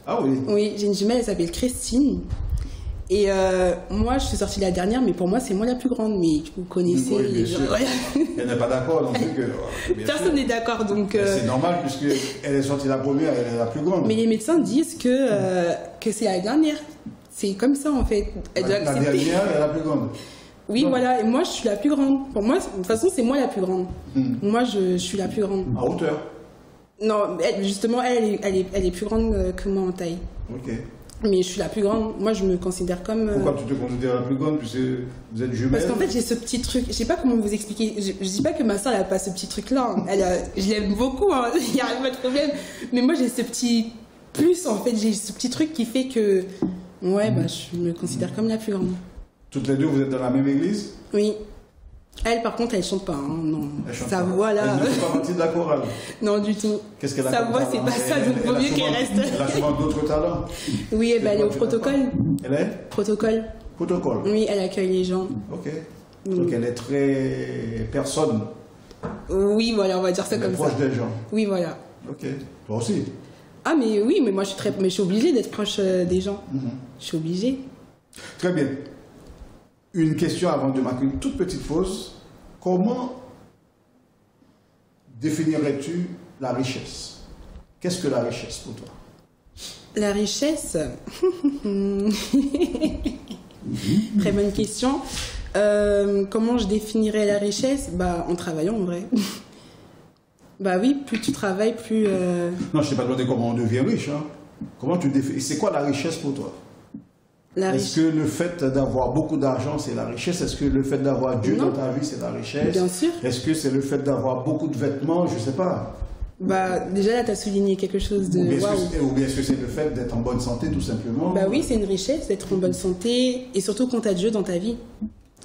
[SPEAKER 1] Ah oui?
[SPEAKER 2] Oui, j'ai une jumelle, elle s'appelle Christine. Et moi, je suis sortie la dernière, mais pour moi, c'est moi la plus grande. Mais vous connaissez les gens.
[SPEAKER 1] Elle n'est pas d'accord non plus que...
[SPEAKER 2] Personne n'est d'accord, donc...
[SPEAKER 1] C'est normal, puisqu'elle est sortie la première, elle est la plus grande.
[SPEAKER 2] Mais les médecins disent que c'est la dernière. C'est comme ça, en fait.
[SPEAKER 1] La dernière est la plus grande.
[SPEAKER 2] Oui, non. Voilà. Et moi, je suis la plus grande. Pour moi, de toute façon, c'est moi la plus grande. Moi, je suis la plus grande.
[SPEAKER 1] En hauteur?
[SPEAKER 2] Non, justement, elle est plus grande que moi en taille.
[SPEAKER 1] Ok.
[SPEAKER 2] Mais je suis la plus grande. Moi, je me considère comme...
[SPEAKER 1] Pourquoi tu te considères la plus grande puisque vous êtes jumelles?
[SPEAKER 2] Parce qu'en fait, j'ai ce petit truc. Je sais pas comment vous expliquer. Je dis pas que ma soeur, elle a pas ce petit truc-là. Je l'aime beaucoup. Hein. Il n'y a pas de problème. Mais moi, j'ai ce petit plus, en fait. J'ai ce petit truc qui fait que... Ouais, je me considère comme la plus grande.
[SPEAKER 1] Toutes les deux, vous êtes dans la même église?
[SPEAKER 2] Oui. Elle, par contre, elle chante pas. Hein. Non. Sa voix, là...
[SPEAKER 1] Elle ne fait pas partie de la chorale?
[SPEAKER 2] Non, du tout.
[SPEAKER 1] Qu'est-ce qu'elle a?
[SPEAKER 2] Sa voix, c'est pas ça, donc il vaut mieux qu'elle reste.
[SPEAKER 1] Elle a souvent d'autres talents.
[SPEAKER 2] Oui, elle est au protocole.
[SPEAKER 1] Elle est?
[SPEAKER 2] Protocole.
[SPEAKER 1] Protocole?
[SPEAKER 2] Oui, elle accueille les gens.
[SPEAKER 1] Ok. Donc elle est très personne.
[SPEAKER 2] Oui, voilà, on va dire ça comme ça.
[SPEAKER 1] Proche des gens.
[SPEAKER 2] Oui, voilà.
[SPEAKER 1] Ok. Toi aussi?
[SPEAKER 2] Ah, mais oui, mais moi, je suis obligée d'être proche des gens. Je suis obligée.
[SPEAKER 1] Très bien. Une question avant de marquer une toute petite pause. Comment définirais-tu la richesse? Qu'est-ce que la richesse pour toi?
[SPEAKER 2] La richesse Très bonne question. Comment je définirais la richesse? En travaillant, en vrai. Oui, plus tu travailles, plus...
[SPEAKER 1] Non, je ne t'ai pas demandé comment on devient riche. Hein. Comment tu définis? C'est quoi la richesse pour toi? Est-ce que le fait d'avoir beaucoup d'argent, c'est la richesse? Est-ce que le fait d'avoir Dieu dans ta vie, c'est la richesse?
[SPEAKER 2] Bien sûr.
[SPEAKER 1] Est-ce que c'est le fait d'avoir beaucoup de vêtements? Je ne sais pas.
[SPEAKER 2] Déjà là, tu as souligné quelque chose de...
[SPEAKER 1] Ou bien est-ce que c'est le fait d'être en bonne santé, tout simplement?
[SPEAKER 2] Oui, c'est une richesse d'être en bonne santé et surtout quand tu as Dieu dans ta vie.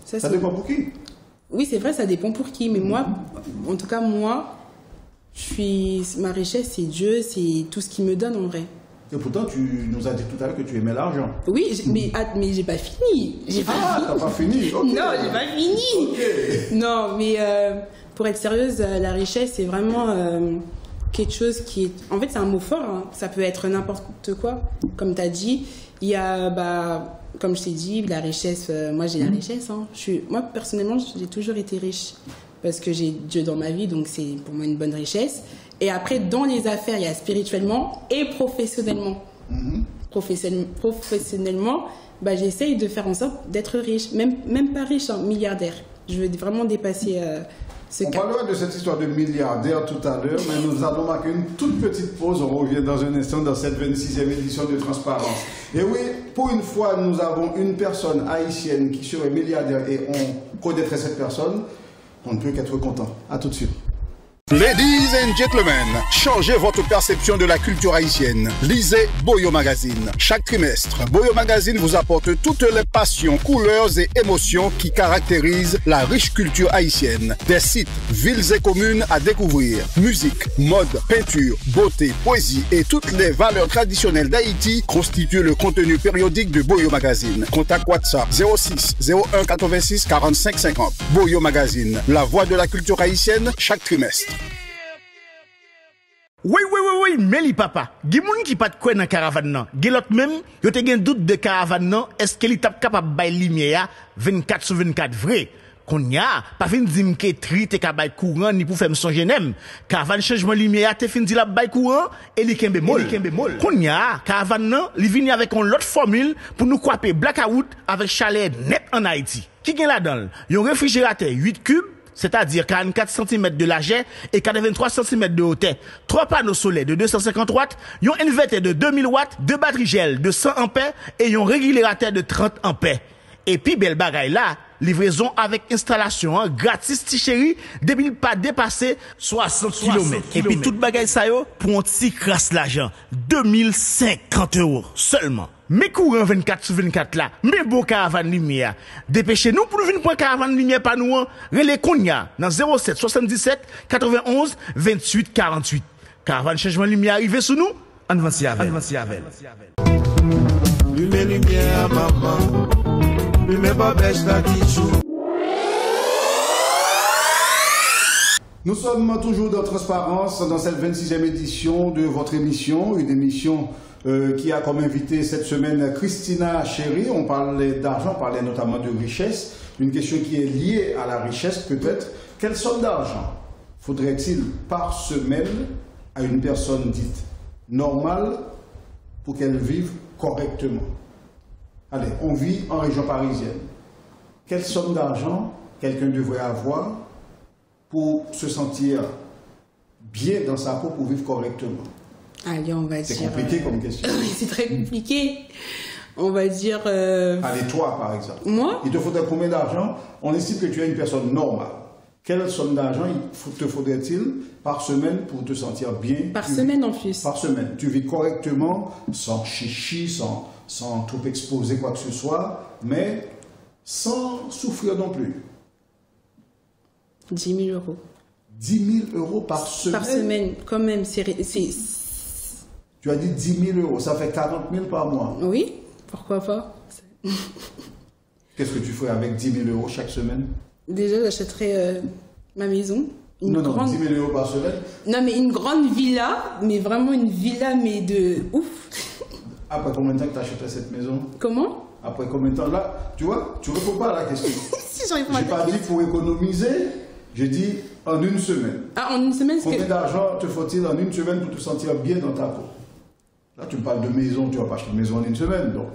[SPEAKER 1] Ça dépend pour qui? Oui,
[SPEAKER 2] c'est vrai, ça dépend pour qui. Mais moi, en tout cas, ma richesse, c'est Dieu, c'est tout ce qu'il me donne en vrai.
[SPEAKER 1] Et pourtant, tu nous as dit tout à l'heure que tu aimais l'argent.
[SPEAKER 2] Oui, mais j'ai pas fini.
[SPEAKER 1] T'as pas fini? Okay.
[SPEAKER 2] Non, j'ai pas fini.
[SPEAKER 1] Okay.
[SPEAKER 2] Non, mais pour être sérieuse, la richesse, c'est vraiment quelque chose qui est... En fait, c'est un mot fort, hein. Ça peut être n'importe quoi. Comme tu as dit, il y a, comme je t'ai dit, la richesse. Moi, j'ai la richesse. Hein. Moi, personnellement, j'ai toujours été riche parce que j'ai Dieu dans ma vie, donc c'est pour moi une bonne richesse. Et après, dans les affaires, il y a spirituellement et professionnellement. Professionnellement, j'essaye de faire en sorte d'être riche. Même pas riche, hein, milliardaire. Je veux vraiment dépasser ce
[SPEAKER 1] On
[SPEAKER 2] cap.
[SPEAKER 1] parlera de cette histoire de milliardaire tout à l'heure, mais nous allons marquer une toute petite pause. On revient dans un instant dans cette 26e édition de Transparence. Et oui, pour une fois, nous avons une personne haïtienne qui serait milliardaire et on connaîtrait cette personne. On ne peut qu'être content. À tout de suite.
[SPEAKER 3] Ladies and gentlemen, changez votre perception de la culture haïtienne. Lisez Boyo Magazine. Chaque trimestre, Boyo Magazine vous apporte toutes les passions, couleurs et émotions qui caractérisent la riche culture haïtienne. Des sites, villes et communes à découvrir. Musique, mode, peinture, beauté, poésie et toutes les valeurs traditionnelles d'Haïti constituent le contenu périodique de Boyo Magazine. Contact WhatsApp 06 01 86 45 50. Boyo Magazine, la voix de la culture haïtienne chaque trimestre.
[SPEAKER 4] Oui, mais li papa. Gen moun qui pas de quoi dans caravane nan. Gen l'autre même, yo te gen doute de caravane nan, est-ce que li tap capable bay lumière 24/24 vrai. Qu'on y a, pas fin di m'ke tri te ka bay courant ni pour faire m'songe nem. Caravane changement lumière te fin di la bay courant et li kembe mol. Qu'on y a, caravane nan, li vini avec une autre formule pour nous couper blackout avec chalet net en Haïti. Qui gen la dedans? Yon réfrigérateur 8 cubes, c'est-à-dire 44 cm de largeur et 83 cm de hauteur. 3 panneaux solaires de 250 watts, un inverteur de 2000 watts, 2 batteries gel de 100 ampères et un régulateur de 30 ampères. Et puis, belle bagaille là, livraison avec installation gratis, ti chéri, depuis pas dépasser 60 km. Et puis, toute bagaille ça yo, pour un petit crasse l'argent. 2050 € seulement. Mais courant 24/24 là, mais bon caravane lumière. Dépêchez-nous pour nous venir pour caravane lumière par nous, relais Konya dans 07 77 91 28 48. Caravane changement lumière arrivé sous nous, en avance avec.
[SPEAKER 5] Lumière, maman. Lumière, pas bêche la qui.
[SPEAKER 1] Nous sommes toujours dans Transparence, dans cette 26e édition de votre émission, une émission qui a comme invité cette semaine Christina Chéri. On parlait d'argent, on parlait notamment de richesse. Une question qui est liée à la richesse peut-être. Quelle somme d'argent faudrait-il par semaine à une personne dite normale pour qu'elle vive correctement? Allez, on vit en région parisienne. Quelle somme d'argent quelqu'un devrait avoir pour se sentir bien dans sa peau pour vivre correctement?
[SPEAKER 2] Allez, on va dire...
[SPEAKER 1] C'est compliqué comme question.
[SPEAKER 2] Oui, c'est très compliqué. On va dire...
[SPEAKER 1] Allez, toi, par exemple.
[SPEAKER 2] Moi?
[SPEAKER 1] Il te faudrait combien d'argent? On estime que tu es une personne normale. Quelle somme d'argent te faudrait-il par semaine pour te sentir bien?
[SPEAKER 2] Par semaine en plus.
[SPEAKER 1] Par semaine. Tu vis correctement, sans chichi, sans trop exposer quoi que ce soit, mais sans souffrir non plus.
[SPEAKER 2] 10 000 €.
[SPEAKER 1] 10 000 € par semaine?
[SPEAKER 2] Par semaine, quand même.
[SPEAKER 1] Tu as dit 10 000 €, ça fait 40 000 par mois.
[SPEAKER 2] Oui, pourquoi pas.
[SPEAKER 1] Qu'est-ce que tu ferais avec 10 000 € chaque semaine?
[SPEAKER 2] Déjà, j'achèterais ma maison.
[SPEAKER 1] Non, 10 000 € par semaine?
[SPEAKER 2] Non, mais une grande villa, mais vraiment une villa, mais de ouf.
[SPEAKER 1] Après combien de temps que tu achèterais cette maison?
[SPEAKER 2] Comment?
[SPEAKER 1] Après combien de temps? Là, tu vois, tu ne réponds pas à la question.
[SPEAKER 2] Si, j'en réponds
[SPEAKER 1] J'ai pas dit pour économiser, j'ai dit en une semaine.
[SPEAKER 2] Ah, en une semaine, c'est
[SPEAKER 1] combien d'argent te faut-il en une semaine pour te sentir bien dans ta peau? Là, tu me parles de maison, tu vas pas acheter une maison en une semaine, donc...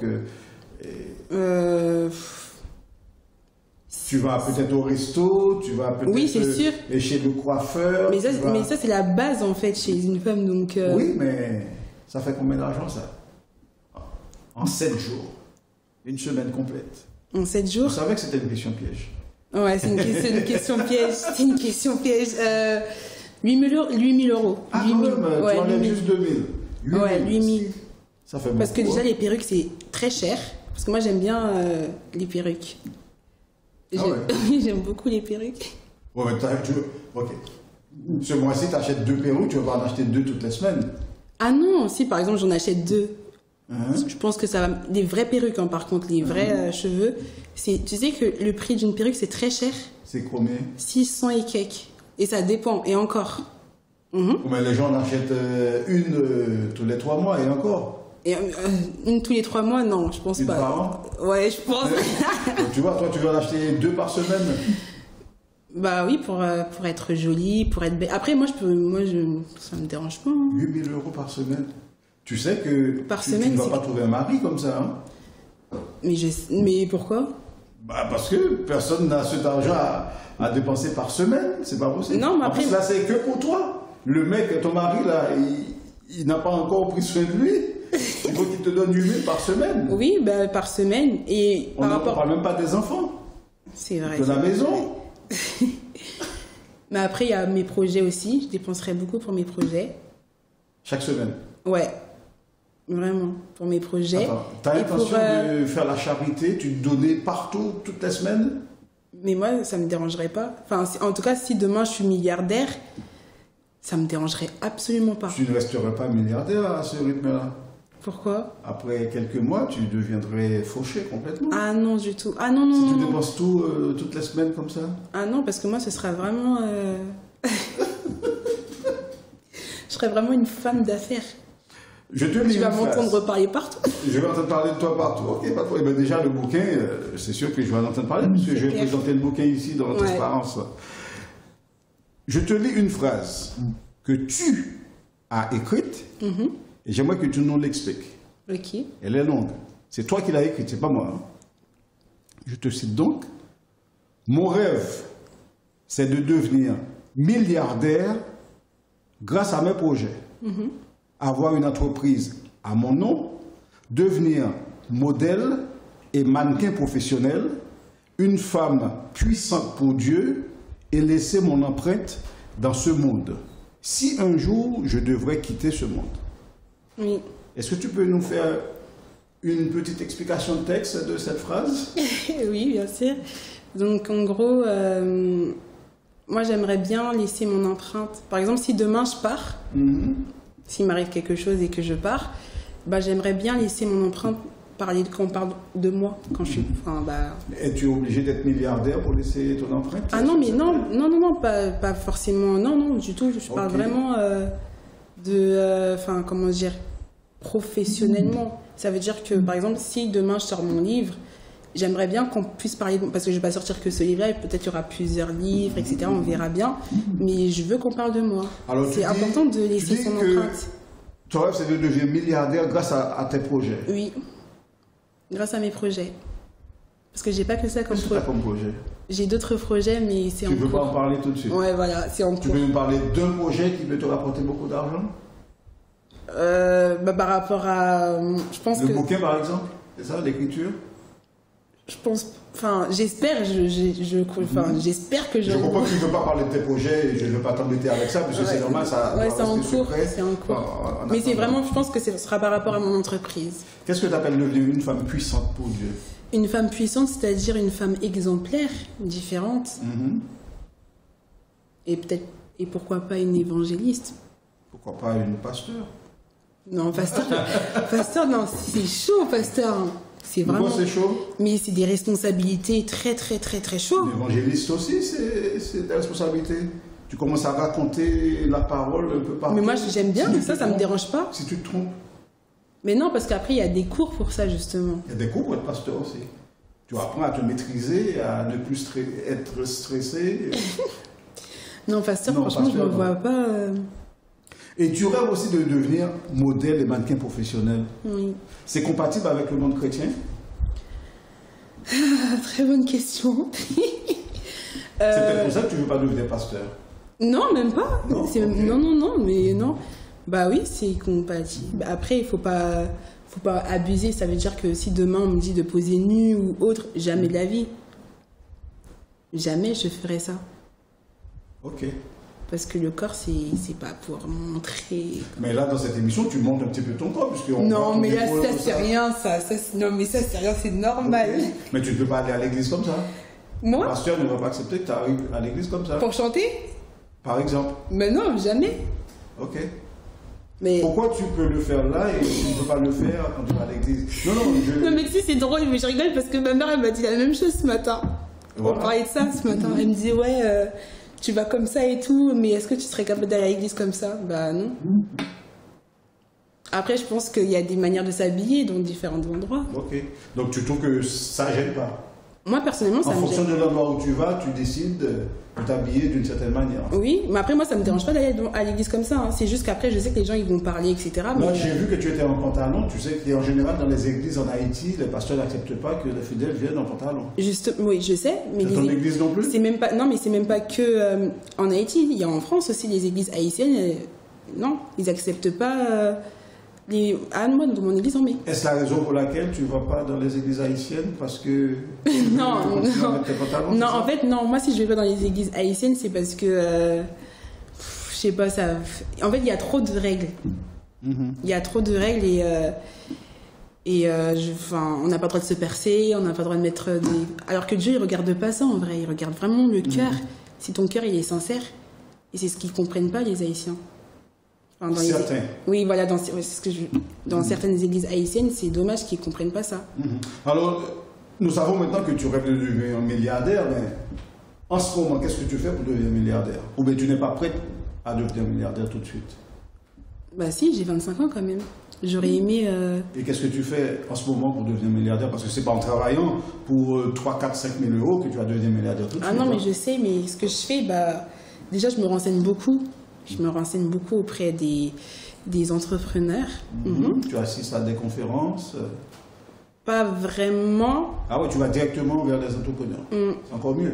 [SPEAKER 1] Tu vas peut-être au resto, tu vas peut-être
[SPEAKER 2] oui, c'est sûr.
[SPEAKER 1] Chez le coiffeur.
[SPEAKER 2] Mais ça, c'est la base, en fait, chez une femme, donc...
[SPEAKER 1] Oui, mais ça fait combien d'argent, ça? En 7 jours. Une semaine complète.
[SPEAKER 2] En 7 jours?
[SPEAKER 1] Je savais que c'était une question piège.
[SPEAKER 2] Ouais, c'est une question piège. C'est une question piège. 8 000 €.
[SPEAKER 1] Ah, 8 000. Tu enlèves juste 2 000.
[SPEAKER 2] Ouais, 8 000.
[SPEAKER 1] Ça fait beaucoup.
[SPEAKER 2] Parce que déjà, les perruques, c'est très cher. Parce que moi, j'aime bien les perruques. J'aime beaucoup les perruques.
[SPEAKER 1] Ouais, mais ok. Ce mois-ci, tu achètes 2 perruques, tu vas pas en acheter 2 toutes les semaines.
[SPEAKER 2] Ah non, si par exemple, j'en achète 2. Je pense que ça va... Les vraies perruques, hein, par contre, les vrais cheveux. Tu sais que le prix d'une perruque, c'est très cher.
[SPEAKER 1] C'est combien?
[SPEAKER 2] 600 et quelques. Et ça dépend. Et encore.
[SPEAKER 1] Mais les gens en achètent une tous les 3 mois et encore.
[SPEAKER 2] Et une tous les 3 mois, non, je pense
[SPEAKER 1] Une
[SPEAKER 2] pas.
[SPEAKER 1] par an?
[SPEAKER 2] Ouais, je pense.
[SPEAKER 1] Donc, tu vois, toi, tu vas en acheter 2 par semaine.
[SPEAKER 2] Bah oui, pour être jolie, pour être belle. Après, ça me dérange pas.
[SPEAKER 1] 8 000 € par semaine. Tu sais que
[SPEAKER 2] Par
[SPEAKER 1] tu
[SPEAKER 2] semaine,
[SPEAKER 1] ne vas
[SPEAKER 2] c'est-
[SPEAKER 1] pas trouver un mari comme ça. Hein?
[SPEAKER 2] Mais pourquoi?
[SPEAKER 1] Bah parce que personne n'a cet argent à dépenser par semaine. C'est pas possible.
[SPEAKER 2] Non, mais
[SPEAKER 1] En
[SPEAKER 2] après-
[SPEAKER 1] plus, là, c'est que pour toi. Le mec, ton mari, là, il n'a pas encore pris soin de lui. Il faut qu'il te donne 8 000 par semaine.
[SPEAKER 2] Oui, bah, par semaine. Et
[SPEAKER 1] On
[SPEAKER 2] par
[SPEAKER 1] ne
[SPEAKER 2] rapport.
[SPEAKER 1] parle même pas des enfants,
[SPEAKER 2] C'est vrai.
[SPEAKER 1] de la maison.
[SPEAKER 2] Mais après, il y a mes projets aussi. Je dépenserai beaucoup pour mes projets.
[SPEAKER 1] Chaque semaine.
[SPEAKER 2] Ouais. Vraiment. Pour mes projets.
[SPEAKER 1] Tu as
[SPEAKER 2] Et pour,
[SPEAKER 1] l'intention de faire la charité, tu te donnais partout, toutes les semaines?
[SPEAKER 2] Mais moi, ça me dérangerait pas. Enfin, en tout cas, si demain je suis milliardaire, ça me dérangerait absolument pas.
[SPEAKER 1] Tu ne resterais pas milliardaire à ce rythme-là.
[SPEAKER 2] Pourquoi?
[SPEAKER 1] Après quelques mois, tu deviendrais fauché complètement.
[SPEAKER 2] Ah non, du tout. Ah non, non,
[SPEAKER 1] Si
[SPEAKER 2] non.
[SPEAKER 1] tu
[SPEAKER 2] non.
[SPEAKER 1] dépenses tout toutes les semaines comme ça.
[SPEAKER 2] Ah non, parce que moi, ce sera vraiment... Je serais vraiment une femme d'affaires.
[SPEAKER 1] Je te lis
[SPEAKER 2] Tu vas
[SPEAKER 1] une phrase.
[SPEAKER 2] m'entendre parler partout.
[SPEAKER 1] Je vais entendre parler de toi partout. Ok, pas de problème. Ben déjà, le bouquin, c'est sûr que je vais en entendre parler, puisque je vais
[SPEAKER 2] clair.
[SPEAKER 1] présenter le bouquin ici dans la
[SPEAKER 2] Ouais.
[SPEAKER 1] transparence. Je te lis une phrase que tu as écrite, et j'aimerais que tu nous l'expliques.
[SPEAKER 2] Ok.
[SPEAKER 1] Elle est longue. C'est toi qui l'as écrite, c'est pas moi. Hein. Je te cite donc. Mon rêve, c'est de devenir milliardaire grâce à mes projets. Avoir une entreprise à mon nom, devenir modèle et mannequin professionnel, une femme puissante pour Dieu et laisser mon empreinte dans ce monde. Si un jour je devrais quitter ce monde.
[SPEAKER 2] Oui.
[SPEAKER 1] Est-ce que tu peux nous faire une petite explication de texte de cette phrase?
[SPEAKER 2] Oui, bien sûr. Donc, en gros, moi, j'aimerais bien laisser mon empreinte. Par exemple, si demain je pars, s'il m'arrive quelque chose et que je pars, bah, j'aimerais bien laisser mon empreinte quand on parle de moi. Quand je suis. Enfin, bah...
[SPEAKER 1] Es-tu obligé d'être milliardaire pour laisser ton empreinte?
[SPEAKER 2] Ah non, mais non, pas forcément. Non, du tout. Je parle
[SPEAKER 1] Ok.
[SPEAKER 2] vraiment enfin, comment dire, professionnellement. Ça veut dire que, par exemple, si demain je sors mon livre, j'aimerais bien qu'on puisse parler, parce que je ne vais pas sortir que ce livre-là, et peut-être il y aura plusieurs livres, etc. On verra bien. Mais je veux qu'on parle de moi.
[SPEAKER 1] Alors, tu
[SPEAKER 2] C'est
[SPEAKER 1] dis-
[SPEAKER 2] important de
[SPEAKER 1] tu
[SPEAKER 2] laisser
[SPEAKER 1] dis
[SPEAKER 2] son
[SPEAKER 1] que
[SPEAKER 2] empreinte.
[SPEAKER 1] Ton rêve, c'est de devenir milliardaire grâce à tes projets.
[SPEAKER 2] Oui, grâce à mes projets. Parce que j'ai pas que ça comme
[SPEAKER 1] Qu'est-ce que tu as
[SPEAKER 2] projet.
[SPEAKER 1] comme projet?
[SPEAKER 2] J'ai d'autres projets, mais c'est
[SPEAKER 1] Tu
[SPEAKER 2] en
[SPEAKER 1] ne veux pas en
[SPEAKER 2] cours.
[SPEAKER 1] parler tout de suite?
[SPEAKER 2] Ouais, voilà, c'est en
[SPEAKER 1] Tu
[SPEAKER 2] cours.
[SPEAKER 1] veux nous parler d'un projet qui peut te rapporter beaucoup d'argent?
[SPEAKER 2] Bah, par rapport à... Je pense
[SPEAKER 1] Le
[SPEAKER 2] que...
[SPEAKER 1] bouquin, par exemple? C'est ça, l'écriture?
[SPEAKER 2] Je pense... Enfin, j'espère, j'espère que
[SPEAKER 1] Je comprends que tu ne veux pas parler de tes projets et je ne veux pas t'embêter avec ça, parce que c'est normal, ça
[SPEAKER 2] Ouais,
[SPEAKER 1] doit
[SPEAKER 2] c'est en
[SPEAKER 1] rester
[SPEAKER 2] cours,
[SPEAKER 1] secret.
[SPEAKER 2] c'est en cours.
[SPEAKER 1] En
[SPEAKER 2] Mais c'est
[SPEAKER 1] attendant.
[SPEAKER 2] vraiment, je pense que ce sera par rapport à mon entreprise.
[SPEAKER 1] Qu'est-ce que tu appelles devenir une femme puissante pour Dieu?
[SPEAKER 2] Une femme puissante, c'est-à-dire une femme exemplaire, différente. Et peut-être... Et pourquoi pas une évangéliste?
[SPEAKER 1] Pourquoi pas une pasteur?
[SPEAKER 2] Non, pasteur, non, c'est chaud, pasteur. C'est vraiment...
[SPEAKER 1] Pourquoi c'est chaud?
[SPEAKER 2] Mais c'est des responsabilités très, très, très, très chaudes.
[SPEAKER 1] L'évangéliste aussi, c'est des responsabilités. Tu commences à raconter la parole un peu partout.
[SPEAKER 2] Mais moi, j'aime bien,
[SPEAKER 1] Si tu
[SPEAKER 2] ça
[SPEAKER 1] te
[SPEAKER 2] me
[SPEAKER 1] trompes-
[SPEAKER 2] dérange pas.
[SPEAKER 1] Si tu te trompes,
[SPEAKER 2] Mais non, parce qu'après, il y a des cours pour ça, justement.
[SPEAKER 1] il y a des cours pour être pasteur aussi. Tu apprends à te maîtriser, à ne plus être stressé.
[SPEAKER 2] Non, pasteur,
[SPEAKER 1] Non,
[SPEAKER 2] franchement, je
[SPEAKER 1] pasteur,
[SPEAKER 2] ne me
[SPEAKER 1] non.
[SPEAKER 2] vois pas...
[SPEAKER 1] Et tu rêves aussi de devenir modèle et mannequin professionnel.
[SPEAKER 2] Oui.
[SPEAKER 1] C'est compatible avec le monde chrétien?
[SPEAKER 2] Très bonne question.
[SPEAKER 1] C'est peut-être pour ça que tu ne veux pas devenir pasteur.
[SPEAKER 2] Non, même pas.
[SPEAKER 1] Non,
[SPEAKER 2] C'est-
[SPEAKER 1] ok.
[SPEAKER 2] non, mais non. Bah oui, c'est compatible. Bah après, il faut pas abuser. Ça veut dire que si demain on me dit de poser nu ou autre, jamais de la vie. Jamais je ferai ça.
[SPEAKER 1] Ok.
[SPEAKER 2] Parce que le corps, c'est pas pour montrer.
[SPEAKER 1] Mais là, dans cette émission, tu montes un petit peu ton corps, puisqu'on voit
[SPEAKER 2] Non,
[SPEAKER 1] ton
[SPEAKER 2] mais là,
[SPEAKER 1] épaule,
[SPEAKER 2] ça
[SPEAKER 1] tout
[SPEAKER 2] c'est rien, ça. Non, mais ça c'est rien, c'est normal.
[SPEAKER 1] Ok. Mais tu ne peux pas aller à l'église comme ça. Le
[SPEAKER 2] Moi,
[SPEAKER 1] pasteur ne va pas accepter que tu arrives à l'église comme ça.
[SPEAKER 2] pour chanter?
[SPEAKER 1] Par exemple.
[SPEAKER 2] Mais non, jamais.
[SPEAKER 1] Ok.
[SPEAKER 2] Mais...
[SPEAKER 1] Pourquoi tu peux le faire là et tu ne peux pas le faire quand tu vas à l'église? Non,
[SPEAKER 2] Non, mais si, c'est drôle, mais je rigole parce que ma mère, elle m'a dit la même chose ce matin.
[SPEAKER 1] Voilà.
[SPEAKER 2] On parlait de ça ce matin. Elle me disait, ouais, tu vas comme ça et tout, mais est-ce que tu serais capable d'aller à l'église comme ça? Bah non. Après, je pense qu'il y a des manières de s'habiller dans différents endroits.
[SPEAKER 1] Ok. Donc tu trouves que ça gêne pas?
[SPEAKER 2] Moi, personnellement, ça
[SPEAKER 1] En
[SPEAKER 2] me
[SPEAKER 1] fonction
[SPEAKER 2] gêne.
[SPEAKER 1] de l'endroit où tu vas, tu décides de t'habiller d'une certaine manière.
[SPEAKER 2] Oui, mais après, moi, ça me dérange pas d'aller à l'église comme ça. Hein. C'est juste qu'après, je sais que les gens, ils vont parler, etc.
[SPEAKER 1] Moi,
[SPEAKER 2] Mais...
[SPEAKER 1] j'ai vu que tu étais en pantalon. Tu sais qu'en général, dans les églises en Haïti, les pasteurs n'acceptent pas que les fidèles viennent en pantalon.
[SPEAKER 2] Juste, oui, je sais, mais
[SPEAKER 1] C'est ton église non plus?
[SPEAKER 2] c'est même pas, non, mais c'est même pas que en Haïti. Il y a en France aussi les églises haïtiennes. Non, ils acceptent pas moi, dans mon église, on met.
[SPEAKER 1] Est-ce la raison pour laquelle tu ne vas pas dans les églises haïtiennes? Parce que...
[SPEAKER 2] Non,
[SPEAKER 1] non.
[SPEAKER 2] Non, en fait, non. Moi, si je vais pas dans les églises haïtiennes, c'est parce que... je sais pas, ça... En fait, il y a trop de règles. Il y a trop de règles on n'a pas le droit de se percer, on n'a pas le droit de mettre des... Alors que Dieu, il regarde pas ça, en vrai. Il regarde vraiment le cœur. Si ton cœur, il est sincère. Et c'est ce qu'ils comprennent pas, les Haïtiens. Enfin,
[SPEAKER 1] Certains.
[SPEAKER 2] Oui, voilà, dans certaines églises haïtiennes, c'est dommage qu'ils ne comprennent pas ça.
[SPEAKER 1] Alors, nous savons maintenant que tu rêves de devenir un milliardaire, mais en ce moment, qu'est-ce que tu fais pour devenir milliardaire? Ou bien tu n'es pas prête à devenir milliardaire tout de suite?
[SPEAKER 2] Bah si, j'ai 25 ans quand même. J'aurais aimé...
[SPEAKER 1] Et qu'est-ce que tu fais en ce moment pour devenir milliardaire? Parce que c'est pas en travaillant pour 3, 4, 5 000 euros que tu vas devenir milliardaire tout de suite.
[SPEAKER 2] Ah non, mais je sais, mais ce que je fais, bah, déjà, je me renseigne beaucoup. Je me renseigne beaucoup auprès des entrepreneurs.
[SPEAKER 1] Tu assistes à des conférences?
[SPEAKER 2] Pas vraiment.
[SPEAKER 1] Ah oui, tu vas directement vers les entrepreneurs. C'est encore mieux.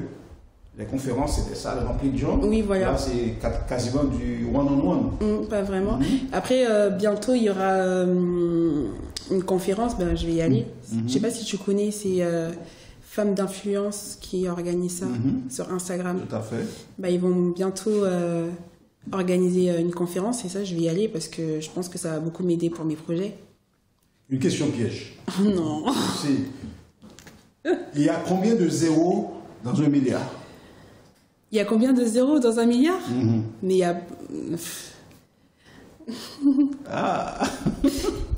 [SPEAKER 1] Les conférences, c'est des salles remplies de gens.
[SPEAKER 2] Oui, voilà.
[SPEAKER 1] Là, c'est quasiment du one-on-one.
[SPEAKER 2] Pas vraiment. Après, bientôt, il y aura une conférence. Ben, je vais y aller. Je sais pas si tu connais, c'est Femmes d'influence qui organise ça sur Instagram.
[SPEAKER 1] Tout à fait.
[SPEAKER 2] Ben, ils vont bientôt... organiser une conférence et ça je vais y aller parce que je pense que ça va beaucoup m'aider pour mes projets.
[SPEAKER 1] Une question piège.
[SPEAKER 2] Non.
[SPEAKER 1] Il y a combien de zéros dans un milliard?
[SPEAKER 2] Il y a combien de zéros dans un milliard? Mais il y a...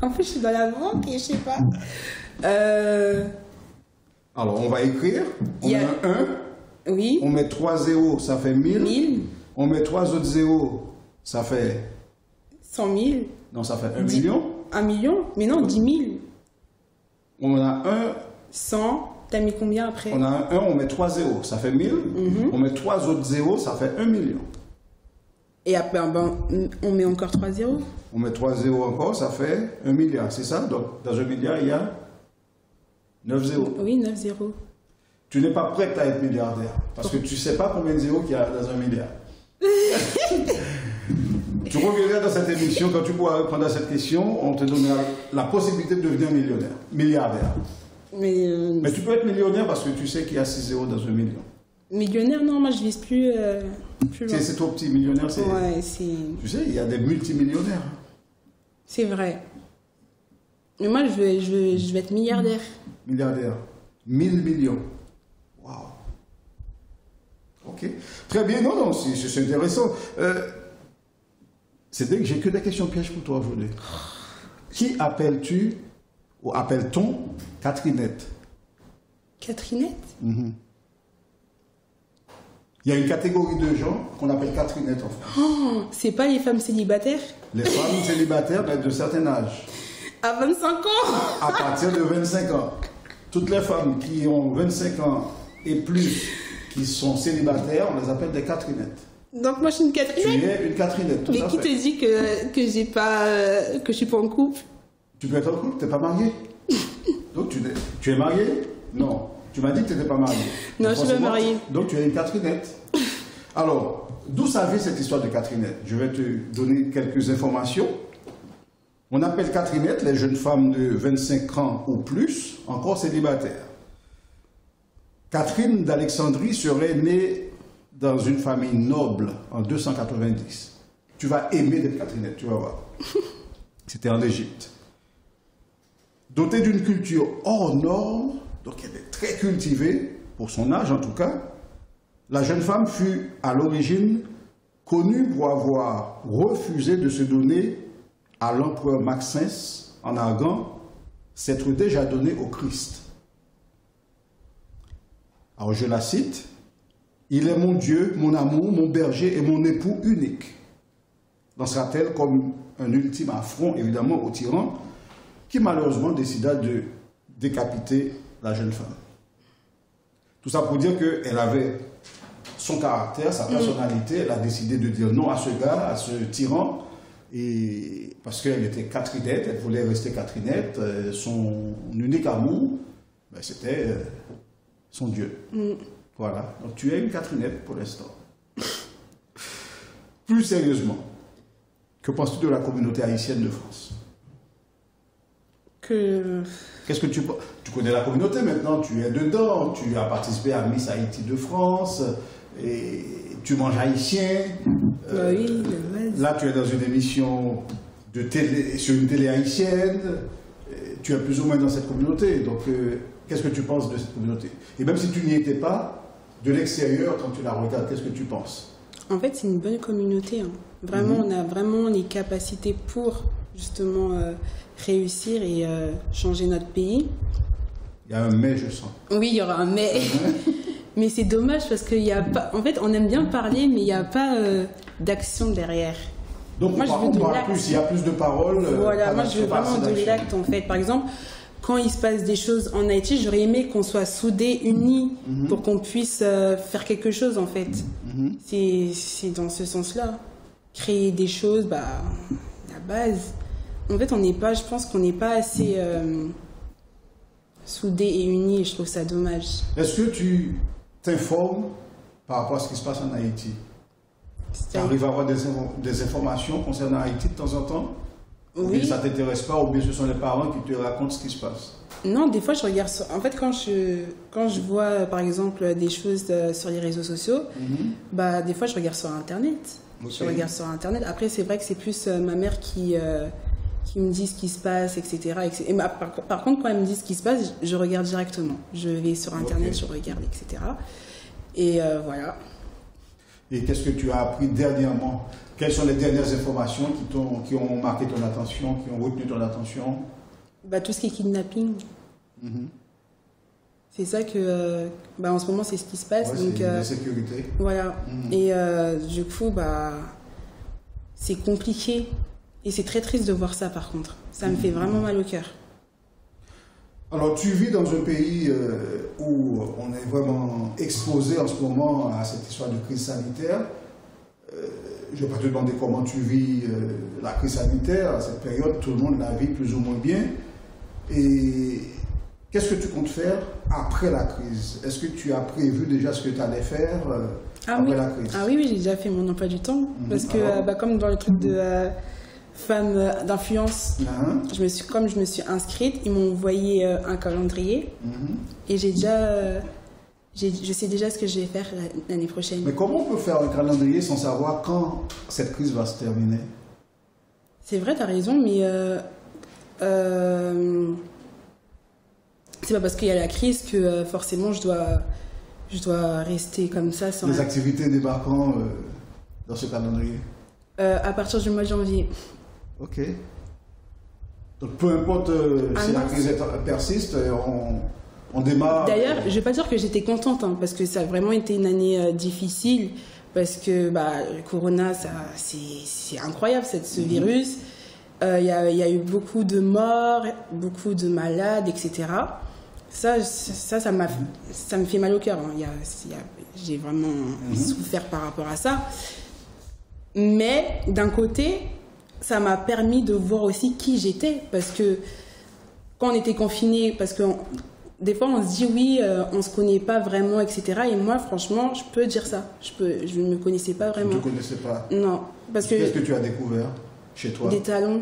[SPEAKER 2] En plus je suis dans la banque et je sais pas.
[SPEAKER 1] Alors on va écrire. On met un 1.
[SPEAKER 2] Oui.
[SPEAKER 1] On met 3 zéros, ça fait 1000.
[SPEAKER 2] 1000.
[SPEAKER 1] On met 3 autres zéros, ça fait...
[SPEAKER 2] 100 000.
[SPEAKER 1] Non, ça fait 1 million.
[SPEAKER 2] 1 million? Mais non, 10 000.
[SPEAKER 1] On a un...
[SPEAKER 2] 100. T'as mis combien après?
[SPEAKER 1] On a un 1, on met 3 zéros, ça fait 1000. On met 3 autres zéros, ça fait 1 million.
[SPEAKER 2] Et après, on met encore 3 zéros?
[SPEAKER 1] On met 3 zéros encore, ça fait 1 milliard, c'est ça? Donc, dans un milliard, il y a 9 zéros.
[SPEAKER 2] Oui, 9 zéros.
[SPEAKER 1] Tu n'es pas prête à être milliardaire, parce que tu ne sais pas combien de zéros qu'il y a dans un milliard. Tu reviendras dans cette émission, quand tu pourras répondre à cette question, on te donnera la possibilité de devenir milliardaire. Mais tu peux être millionnaire parce que tu sais qu'il y a 6 zéros dans un million.
[SPEAKER 2] Millionnaire, non, moi je vise plus loin.
[SPEAKER 1] C'est trop petit, millionnaire, c'est...
[SPEAKER 2] Ouais, c'est...
[SPEAKER 1] Tu sais, il y a des multimillionnaires.
[SPEAKER 2] C'est vrai. Mais moi, je veux être milliardaire.
[SPEAKER 1] Milliardaire. 1000 millions. Waouh. Ok. Très bien. Non, c'est intéressant. C'est vrai que j'ai que des questions pièges pour toi aujourd'hui. Qui appelles-tu ou appelle-t-on Catherinette?
[SPEAKER 2] Catherinette?
[SPEAKER 1] Il y a une catégorie de gens qu'on appelle Catherinette en France.
[SPEAKER 2] Oh, c'est pas les femmes célibataires?
[SPEAKER 1] Les femmes célibataires de certain âge.
[SPEAKER 2] À 25 ans?
[SPEAKER 1] À partir de 25 ans. Toutes les femmes qui ont 25 ans et plus, qui sont célibataires, on les appelle des Catherinettes.
[SPEAKER 2] Donc moi je suis une Catherinette?
[SPEAKER 1] Tu es une Catherinette, tout
[SPEAKER 2] Mais
[SPEAKER 1] à
[SPEAKER 2] qui
[SPEAKER 1] fait.
[SPEAKER 2] te dit que j'ai pas que je suis pas en couple?
[SPEAKER 1] Tu peux être en couple, tu n'es pas marié. Donc tu es marié? Non. Tu m'as dit que tu n'étais pas marié.
[SPEAKER 2] Non, je suis pas mariée.
[SPEAKER 1] Donc tu es une Catherinette. Alors, d'où ça vient cette histoire de Catherinette? Je vais te donner quelques informations. On appelle Catherinette les jeunes femmes de 25 ans ou plus, encore célibataires. Catherine d'Alexandrie serait née dans une famille noble en 290. Tu vas aimer d'être Catherinette, tu vas voir. C'était en Égypte. Dotée d'une culture hors norme, donc elle est très cultivée, pour son âge en tout cas, la jeune femme fut à l'origine connue pour avoir refusé de se donner à l'empereur Maxence en arguant s'être déjà donné au Christ. Alors je la cite. « Il est mon Dieu, mon amour, mon berger et mon époux unique. Lancera-t-elle comme un ultime affront, évidemment, au tyran, qui malheureusement décida de décapiter la jeune femme. Tout ça pour dire qu'elle avait son caractère, sa personnalité, elle a décidé de dire non à ce gars, à ce tyran, et parce qu'elle était Catherinette, elle voulait rester Catherinette, son unique amour, ben, c'était son Dieu. Voilà, donc tu es une Catherinette pour l'instant. Plus sérieusement, que penses-tu de la communauté haïtienne de France? Qu'est-ce que tu connais la communauté maintenant, tu es dedans, tu as participé à Miss Haïti de France, et tu manges haïtien.
[SPEAKER 2] Oui,
[SPEAKER 1] là, tu es dans une émission de télé, sur une télé haïtienne, tu es plus ou moins dans cette communauté. Donc, qu'est-ce que tu penses de cette communauté? Et même si tu n'y étais pas, de l'extérieur, quand tu la regardes, qu'est-ce que tu penses?
[SPEAKER 2] En fait, c'est une bonne communauté. Hein. Vraiment, on a vraiment les capacités pour justement réussir et changer notre pays.
[SPEAKER 1] Il y a un mais, je sens.
[SPEAKER 2] Oui, il y aura un mais. Mais c'est dommage parce qu'il n'y a pas... En fait, on aime bien parler, mais il n'y a pas d'action derrière.
[SPEAKER 1] Donc,
[SPEAKER 2] moi,
[SPEAKER 1] on parle plus, il y a plus de paroles.
[SPEAKER 2] Voilà, moi, je veux vraiment de l'acte, en fait. Par exemple, quand il se passe des choses en Haïti, j'aurais aimé qu'on soit soudés, unis, pour qu'on puisse faire quelque chose, en fait. C'est dans ce sens-là. Créer des choses, bah, la base. En fait, je pense qu'on n'est pas assez soudés et unis, et je trouve ça dommage.
[SPEAKER 1] Est-ce que tu t'informes par rapport à ce qui se passe en Haïti? Tu arrives à avoir des informations concernant Haïti de temps en temps? Oui. Ou bien ça ne t'intéresse pas, ou bien ce sont les parents qui te racontent ce qui se passe?
[SPEAKER 2] Non, des fois je regarde... En fait, quand je vois, par exemple, des choses sur les réseaux sociaux, bah, des fois je regarde sur Internet. Okay. Je regarde sur Internet. Après, c'est vrai que c'est plus ma mère qui me dit ce qui se passe, etc. Et par contre, quand elle me dit ce qui se passe, je regarde directement. Je vais sur Internet, je regarde, etc. Et voilà.
[SPEAKER 1] Et qu'est-ce que tu as appris dernièrement? Quelles sont les dernières informations qui ont marqué ton attention, qui ont retenu ton attention?
[SPEAKER 2] Bah, tout ce qui est kidnapping. C'est ça que, en ce moment, c'est ce qui se passe.
[SPEAKER 1] Ouais, donc, c'est l'insécurité.
[SPEAKER 2] Voilà. Et du coup, bah, c'est compliqué. Et c'est très triste de voir ça, par contre. Ça me fait vraiment mal au cœur.
[SPEAKER 1] Alors, tu vis dans un pays où on est vraiment exposé en ce moment à cette histoire de crise sanitaire. Je ne vais pas te demander comment tu vis la crise sanitaire. À cette période, tout le monde la vit plus ou moins bien. Et qu'est-ce que tu comptes faire après la crise? Est-ce que tu as prévu déjà ce que tu allais faire après la crise?
[SPEAKER 2] Ah oui, j'ai déjà fait mon emploi du temps. Parce que, comme dans le truc de femme d'influence, comme je me suis inscrite, ils m'ont envoyé un calendrier. Et j'ai déjà... je sais déjà ce que je vais faire l'année prochaine.
[SPEAKER 1] Mais comment on peut faire un calendrier sans savoir quand cette crise va se terminer?
[SPEAKER 2] C'est vrai, tu as raison, mais c'est pas parce qu'il y a la crise que forcément je dois rester comme ça. Sans
[SPEAKER 1] les activités débarquant dans ce calendrier?
[SPEAKER 2] À partir du mois de janvier.
[SPEAKER 1] Ok. Donc peu importe si la crise persiste, on démarre.
[SPEAKER 2] D'ailleurs, je ne vais pas dire que j'étais contente, parce que ça a vraiment été une année difficile, parce que le corona, c'est incroyable, ce virus. Il y a eu beaucoup de morts, beaucoup de malades, etc. Ça me fait mal au cœur. J'ai vraiment souffert par rapport à ça. Mais d'un côté, ça m'a permis de voir aussi qui j'étais, parce que quand on était confinés, parce que des fois on se dit oui, on se connaît pas vraiment, etc. Et moi, franchement, je peux dire ça. Je ne me connaissais pas vraiment.
[SPEAKER 1] Tu ne te connaissais pas?
[SPEAKER 2] Non.
[SPEAKER 1] Qu'est-ce que tu as découvert chez toi?
[SPEAKER 2] Des talents.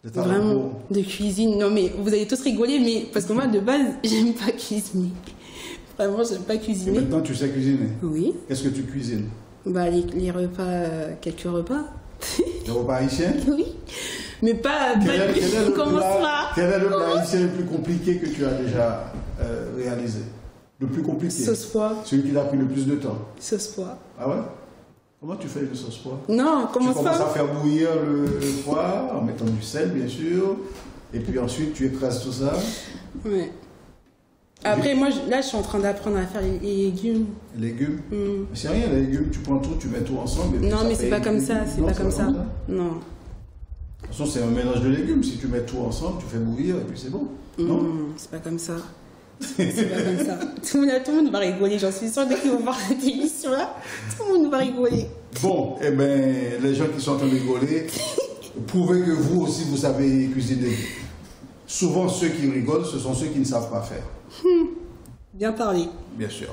[SPEAKER 1] Des talents
[SPEAKER 2] vraiment, de cuisine. Non, mais vous allez tous rigoler, mais parce que moi, de base, j'aime pas cuisiner. Vraiment, j'aime pas cuisiner.
[SPEAKER 1] Et maintenant, tu sais cuisiner?
[SPEAKER 2] Oui.
[SPEAKER 1] Qu'est-ce que tu cuisines?
[SPEAKER 2] Les repas, quelques repas.
[SPEAKER 1] Les repas haïtiens?
[SPEAKER 2] Oui. Mais pas...
[SPEAKER 1] Quel est le plat haïtien le plus compliqué que tu as déjà réalisé? Le plus compliqué?
[SPEAKER 2] Sauce pois.
[SPEAKER 1] Celui qui t'a pris le plus de temps?
[SPEAKER 2] Sauce pois.
[SPEAKER 1] Ah ouais? Comment tu fais une sauce pois?
[SPEAKER 2] Non,
[SPEAKER 1] tu commences à faire bouillir le pois en mettant du sel, bien sûr. Et puis ensuite, tu écrases tout ça.
[SPEAKER 2] Ouais. Après, moi, là, je suis en train d'apprendre à faire les légumes.
[SPEAKER 1] Les légumes C'est rien, les légumes, tu prends tout, tu mets tout ensemble.
[SPEAKER 2] Non, mais c'est pas comme ça, c'est pas comme ça. Non.
[SPEAKER 1] De toute façon, c'est un mélange de légumes. Si tu mets tout ensemble, tu fais bouillir et puis c'est bon. Non,
[SPEAKER 2] c'est pas comme ça. C'est pas comme ça. Tout le monde va rigoler, j'en suis sûre, dès qu'ils vont voir cette émission-là, tout le monde va rigoler.
[SPEAKER 1] Bon, eh bien, les gens qui sont en train de rigoler, prouvez que vous aussi, vous savez cuisiner. Souvent, ceux qui rigolent, ce sont ceux qui ne savent pas faire.
[SPEAKER 2] Bien parlé.
[SPEAKER 1] Bien sûr.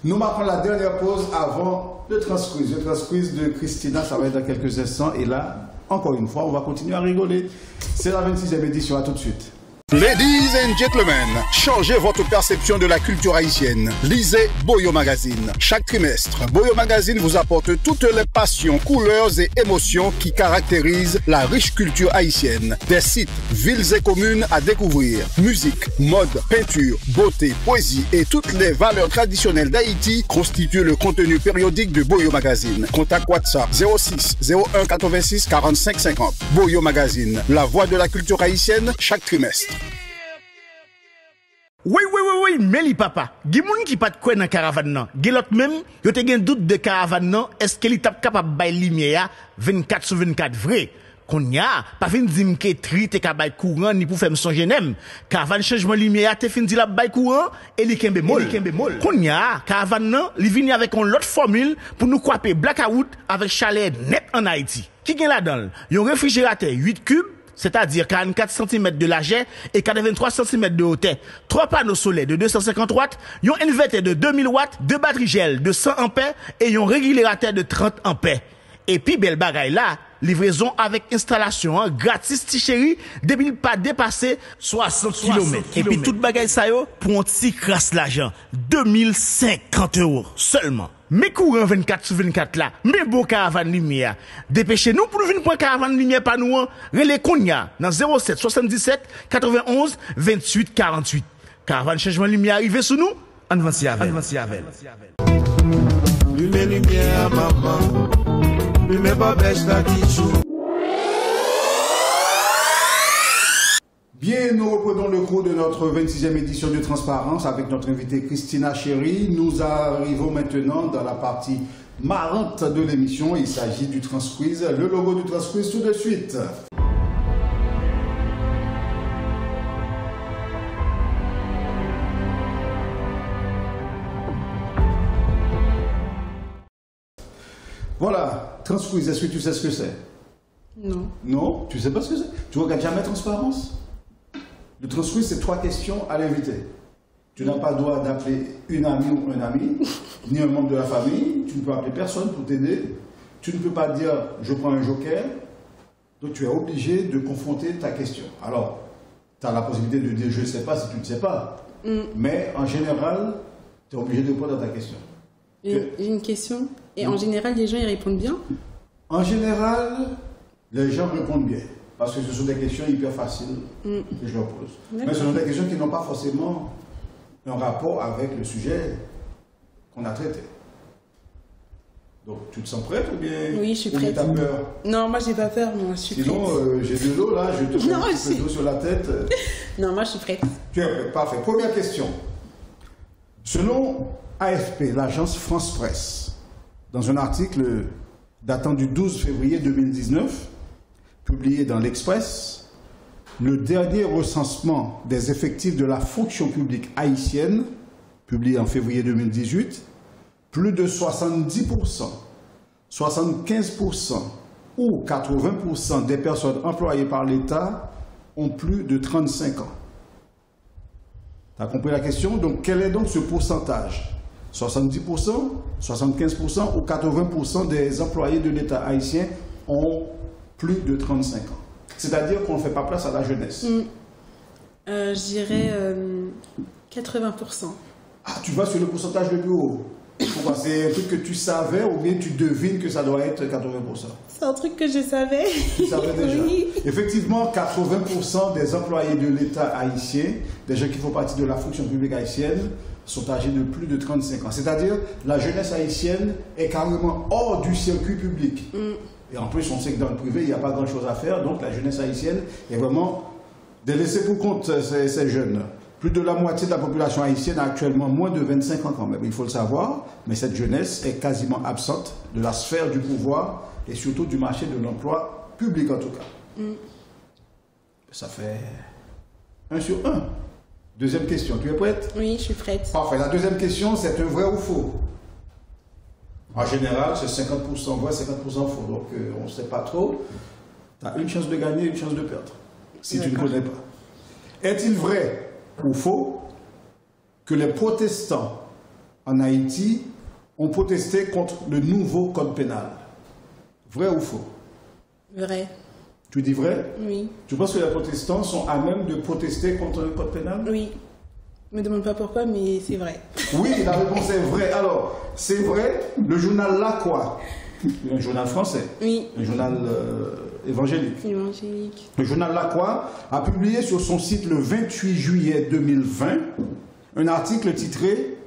[SPEAKER 1] Nous marquons la dernière pause avant le transquiz. Le transquiz de Christina, ça va être dans quelques instants. Et là, encore une fois, on va continuer à rigoler. C'est la 26e édition. À tout de suite.
[SPEAKER 3] Ladies and gentlemen, changez votre perception de la culture haïtienne. Lisez Boyo Magazine. Chaque trimestre, Boyo Magazine vous apporte toutes les passions, couleurs et émotions qui caractérisent la riche culture haïtienne. Des sites, villes et communes à découvrir. Musique, mode, peinture, beauté, poésie et toutes les valeurs traditionnelles d'Haïti constituent le contenu périodique de Boyo Magazine. Contact WhatsApp 06 01 86 45 50. Boyo Magazine, la voix de la culture haïtienne chaque trimestre.
[SPEAKER 4] Oui, mais li papa, gen moun qui pas de quoi dans caravane nan. Gen l'autre même, yo te gen doute de caravane nan, est-ce que li tap capable bay lumière 24/24 vrai. Qu'on y a, pas fin di m'ke tri te ka bay courant ni pour faire m'songer nem. Caravane changement lumière te fin di la bay courant et li kembe mol. Qu'on y a, caravane nan, li vini avec une autre formule pour nous kwaper blackout avec chalet net en Haïti. Qui gen la dedans? Yon réfrigérateur 8 cubes, c'est-à-dire 44 cm de largeur et 83 cm de hauteur, 3 panneaux solaires de 250 watts, un inverteur de 2000 watts, 2 batteries gel de 100 ampères et un régulateur de 30 ampères. Et puis, belle bagaille là, livraison avec installation gratis, ti chéri, depuis pas dépasser 60 km. Et puis, toute bagaille ça yo, pour un petit crasse l'argent, 2050 € seulement. Mais courant 24/24 là, mais bon caravane lumière. Dépêchez-nous pour nous venir pour caravane lumière par nous, relais Konya dans 07 77 91 28 48. Caravane changement lumière arrivé sous nous, en avance avec.
[SPEAKER 5] Lumière, maman. Lumière, pas bêche là qui joue.
[SPEAKER 1] Bien, nous reprenons le cours de notre 26e édition de Transparence avec notre invitée Christina Chéri. Nous arrivons maintenant dans la partie marrante de l'émission. Il s'agit du Transquiz. Le logo du Transquiz tout de suite. Voilà, Transquiz, est-ce que tu sais ce que c'est?
[SPEAKER 2] Non.
[SPEAKER 1] Non? Tu sais pas ce que c'est? Tu regardes jamais Transparence? Le Transquiz, c'est 3 questions à l'invité. Tu n'as pas le droit d'appeler une amie ou un ami, ni un membre de la famille. Tu ne peux appeler personne pour t'aider. Tu ne peux pas dire « je prends un joker ». Donc tu es obligé de confronter ta question. Alors, tu as la possibilité de dire « je ne sais pas » si tu ne sais pas. Mais en général, tu es obligé de répondre à ta question.
[SPEAKER 2] J'ai une question. Et en général, les gens, ils répondent bien?
[SPEAKER 1] En général, les gens répondent bien. Parce que ce sont des questions hyper faciles que je leur pose. Mais ce sont des questions qui n'ont pas forcément un rapport avec le sujet qu'on a traité. Donc, tu te sens prête ou bien?
[SPEAKER 2] Oui, je suis prête.
[SPEAKER 1] Tu as peur?
[SPEAKER 2] Non, moi, j'ai pas peur. Moi, je suis prête.
[SPEAKER 1] Sinon, j'ai de l'eau là, je te mets un petit peu d'eau sur la tête.
[SPEAKER 2] Non, moi, je suis prête.
[SPEAKER 1] Tu es prête, parfait. Première question. Selon AFP, l'agence France Presse, dans un article datant du 12 février 2019, publié dans l'Express, le dernier recensement des effectifs de la fonction publique haïtienne, publié en février 2018, plus de 70%, 75% ou 80% des personnes employées par l'État ont plus de 35 ans. Tu as compris la question? Donc, quel est donc ce pourcentage? 70%, 75% ou 80% des employés de l'État haïtien ont plus de 35 ans. C'est-à-dire qu'on ne fait pas place à la jeunesse.
[SPEAKER 2] Je dirais 80%.
[SPEAKER 1] Ah, tu vas sur le pourcentage le plus haut. Pourquoi? C'est un truc que tu savais ou bien tu devines que ça doit être 80%?
[SPEAKER 2] C'est un truc que je savais.
[SPEAKER 1] Tu savais déjà?
[SPEAKER 2] Oui.
[SPEAKER 1] Effectivement, 80% des employés de l'État haïtien, des gens qui font partie de la fonction publique haïtienne, sont âgés de plus de 35 ans. C'est-à-dire, la jeunesse haïtienne est carrément hors du circuit public. Et en plus, on sait que dans le privé, il n'y a pas grand-chose à faire. Donc, la jeunesse haïtienne est vraiment délaissée pour compte, ces jeunes. Plus de la moitié de la population haïtienne a actuellement moins de 25 ans quand même, il faut le savoir, mais cette jeunesse est quasiment absente de la sphère du pouvoir et surtout du marché de l'emploi public en tout cas. Ça fait 1 sur 1. Deuxième question, tu es prête?
[SPEAKER 2] Oui, je suis prête.
[SPEAKER 1] Parfait, la deuxième question, c'est un vrai ou faux? En général, c'est 50% vrai, 50% faux, donc on ne sait pas trop. Tu as une chance de gagner, une chance de perdre, si tu ne connais pas. Est-il vrai ou faux que les protestants en Haïti ont protesté contre le nouveau code pénal? Vrai ou faux?
[SPEAKER 2] Vrai.
[SPEAKER 1] Tu dis vrai?
[SPEAKER 2] Oui.
[SPEAKER 1] Tu penses que les protestants sont à même de protester contre le code pénal?
[SPEAKER 2] Oui. Ne me demande pas pourquoi, mais c'est vrai.
[SPEAKER 1] Oui, la réponse est vraie. Alors, c'est vrai, le journal La Quoi, un journal français,
[SPEAKER 2] Oui.
[SPEAKER 1] un journal évangélique.
[SPEAKER 2] Évangélique.
[SPEAKER 1] Le journal La Quoi a publié sur son site le 28 juillet 2020 un article titré,